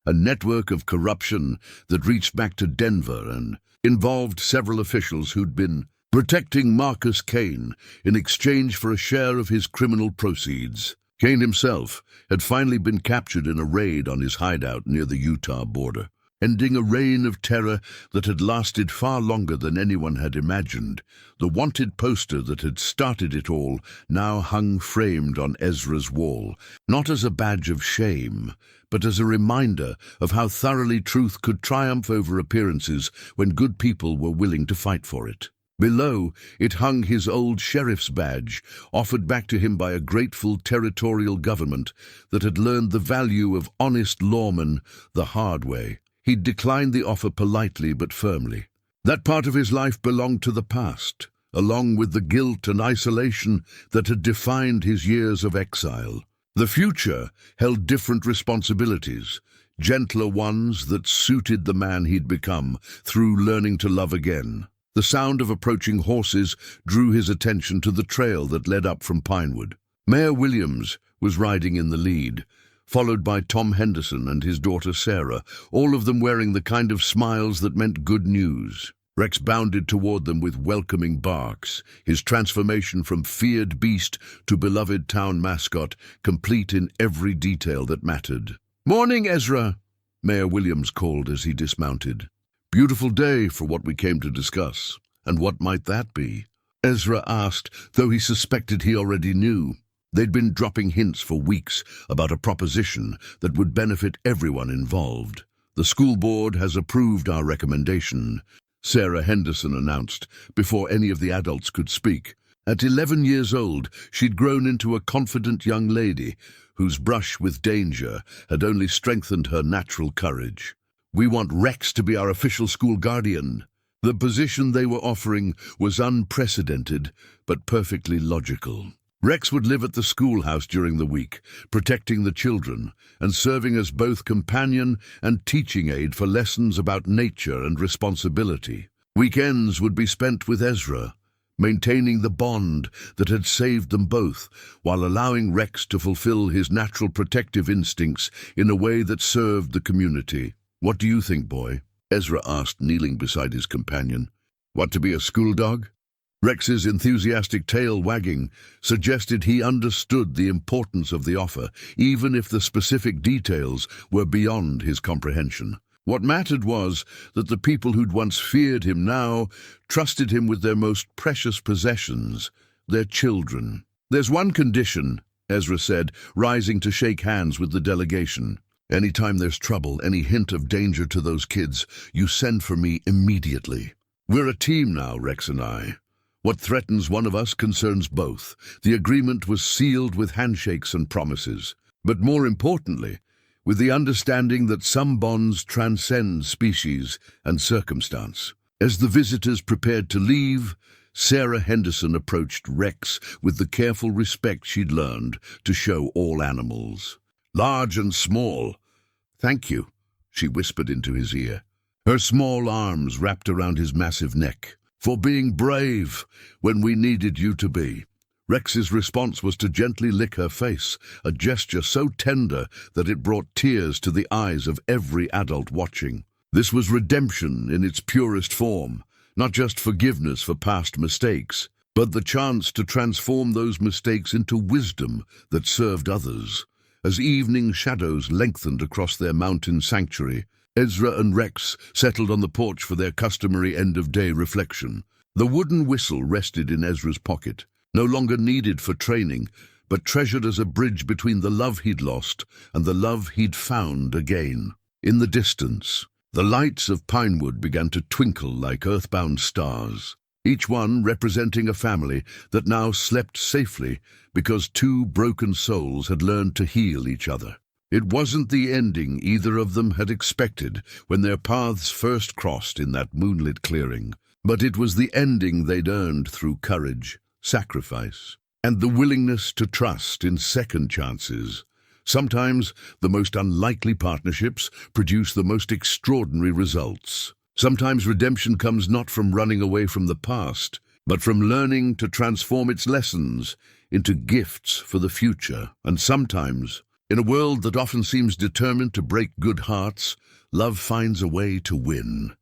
a network of corruption that reached back to Denver and involved several officials who'd been protecting Marcus Kane in exchange for a share of his criminal proceeds. Kane himself had finally been captured in a raid on his hideout near the Utah border, ending a reign of terror that had lasted far longer than anyone had imagined. The wanted poster that had started it all now hung framed on Ezra's wall, not as a badge of shame, but as a reminder of how thoroughly truth could triumph over appearances when good people were willing to fight for it. Below, it hung his old sheriff's badge, offered back to him by a grateful territorial government that had learned the value of honest lawmen the hard way. He'd declined the offer politely but firmly. That part of his life belonged to the past, along with the guilt and isolation that had defined his years of exile. The future held different responsibilities, gentler ones that suited the man he'd become through learning to love again. The sound of approaching horses drew his attention to the trail that led up from Pinewood. Mayor Williams was riding in the lead, followed by Tom Henderson and his daughter Sarah, all of them wearing the kind of smiles that meant good news. Rex bounded toward them with welcoming barks, his transformation from feared beast to beloved town mascot complete in every detail that mattered. "Morning, Ezra," Mayor Williams called as he dismounted. "Beautiful day for what we came to discuss. And what might that be?" Ezra asked, though he suspected he already knew. They'd been dropping hints for weeks about a proposition that would benefit everyone involved. "The school board has approved our recommendation," Sarah Henderson announced, before any of the adults could speak. At 11 years old, she'd grown into a confident young lady whose brush with danger had only strengthened her natural courage. "We want Rex to be our official school guardian." The position they were offering was unprecedented, but perfectly logical. Rex would live at the schoolhouse during the week, protecting the children and serving as both companion and teaching aid for lessons about nature and responsibility. Weekends would be spent with Ezra, maintaining the bond that had saved them both, while allowing Rex to fulfill his natural protective instincts in a way that served the community. "What do you think, boy?" Ezra asked, kneeling beside his companion. "Want to be a school dog?" Rex's enthusiastic tail wagging suggested he understood the importance of the offer, even if the specific details were beyond his comprehension. What mattered was that the people who'd once feared him now trusted him with their most precious possessions, their children. "There's one condition," Ezra said, rising to shake hands with the delegation. "Anytime there's trouble, any hint of danger to those kids, you send for me immediately. We're a team now, Rex and I. What threatens one of us concerns both." The agreement was sealed with handshakes and promises, but more importantly, with the understanding that some bonds transcend species and circumstance. As the visitors prepared to leave, Sarah Henderson approached Rex with the careful respect she'd learned to show all animals, large and small. "Thank you," she whispered into his ear, her small arms wrapped around his massive neck, "for being brave when we needed you to be." Rex's response was to gently lick her face, a gesture so tender that it brought tears to the eyes of every adult watching. This was redemption in its purest form, not just forgiveness for past mistakes, but the chance to transform those mistakes into wisdom that served others. As evening shadows lengthened across their mountain sanctuary, Ezra and Rex settled on the porch for their customary end-of-day reflection. The wooden whistle rested in Ezra's pocket, no longer needed for training, but treasured as a bridge between the love he'd lost and the love he'd found again. In the distance, the lights of Pinewood began to twinkle like earthbound stars, each one representing a family that now slept safely because two broken souls had learned to heal each other. It wasn't the ending either of them had expected when their paths first crossed in that moonlit clearing, but it was the ending they'd earned through courage, sacrifice, and the willingness to trust in second chances. Sometimes the most unlikely partnerships produce the most extraordinary results. Sometimes redemption comes not from running away from the past, but from learning to transform its lessons into gifts for the future. And sometimes, in a world that often seems determined to break good hearts, love finds a way to win.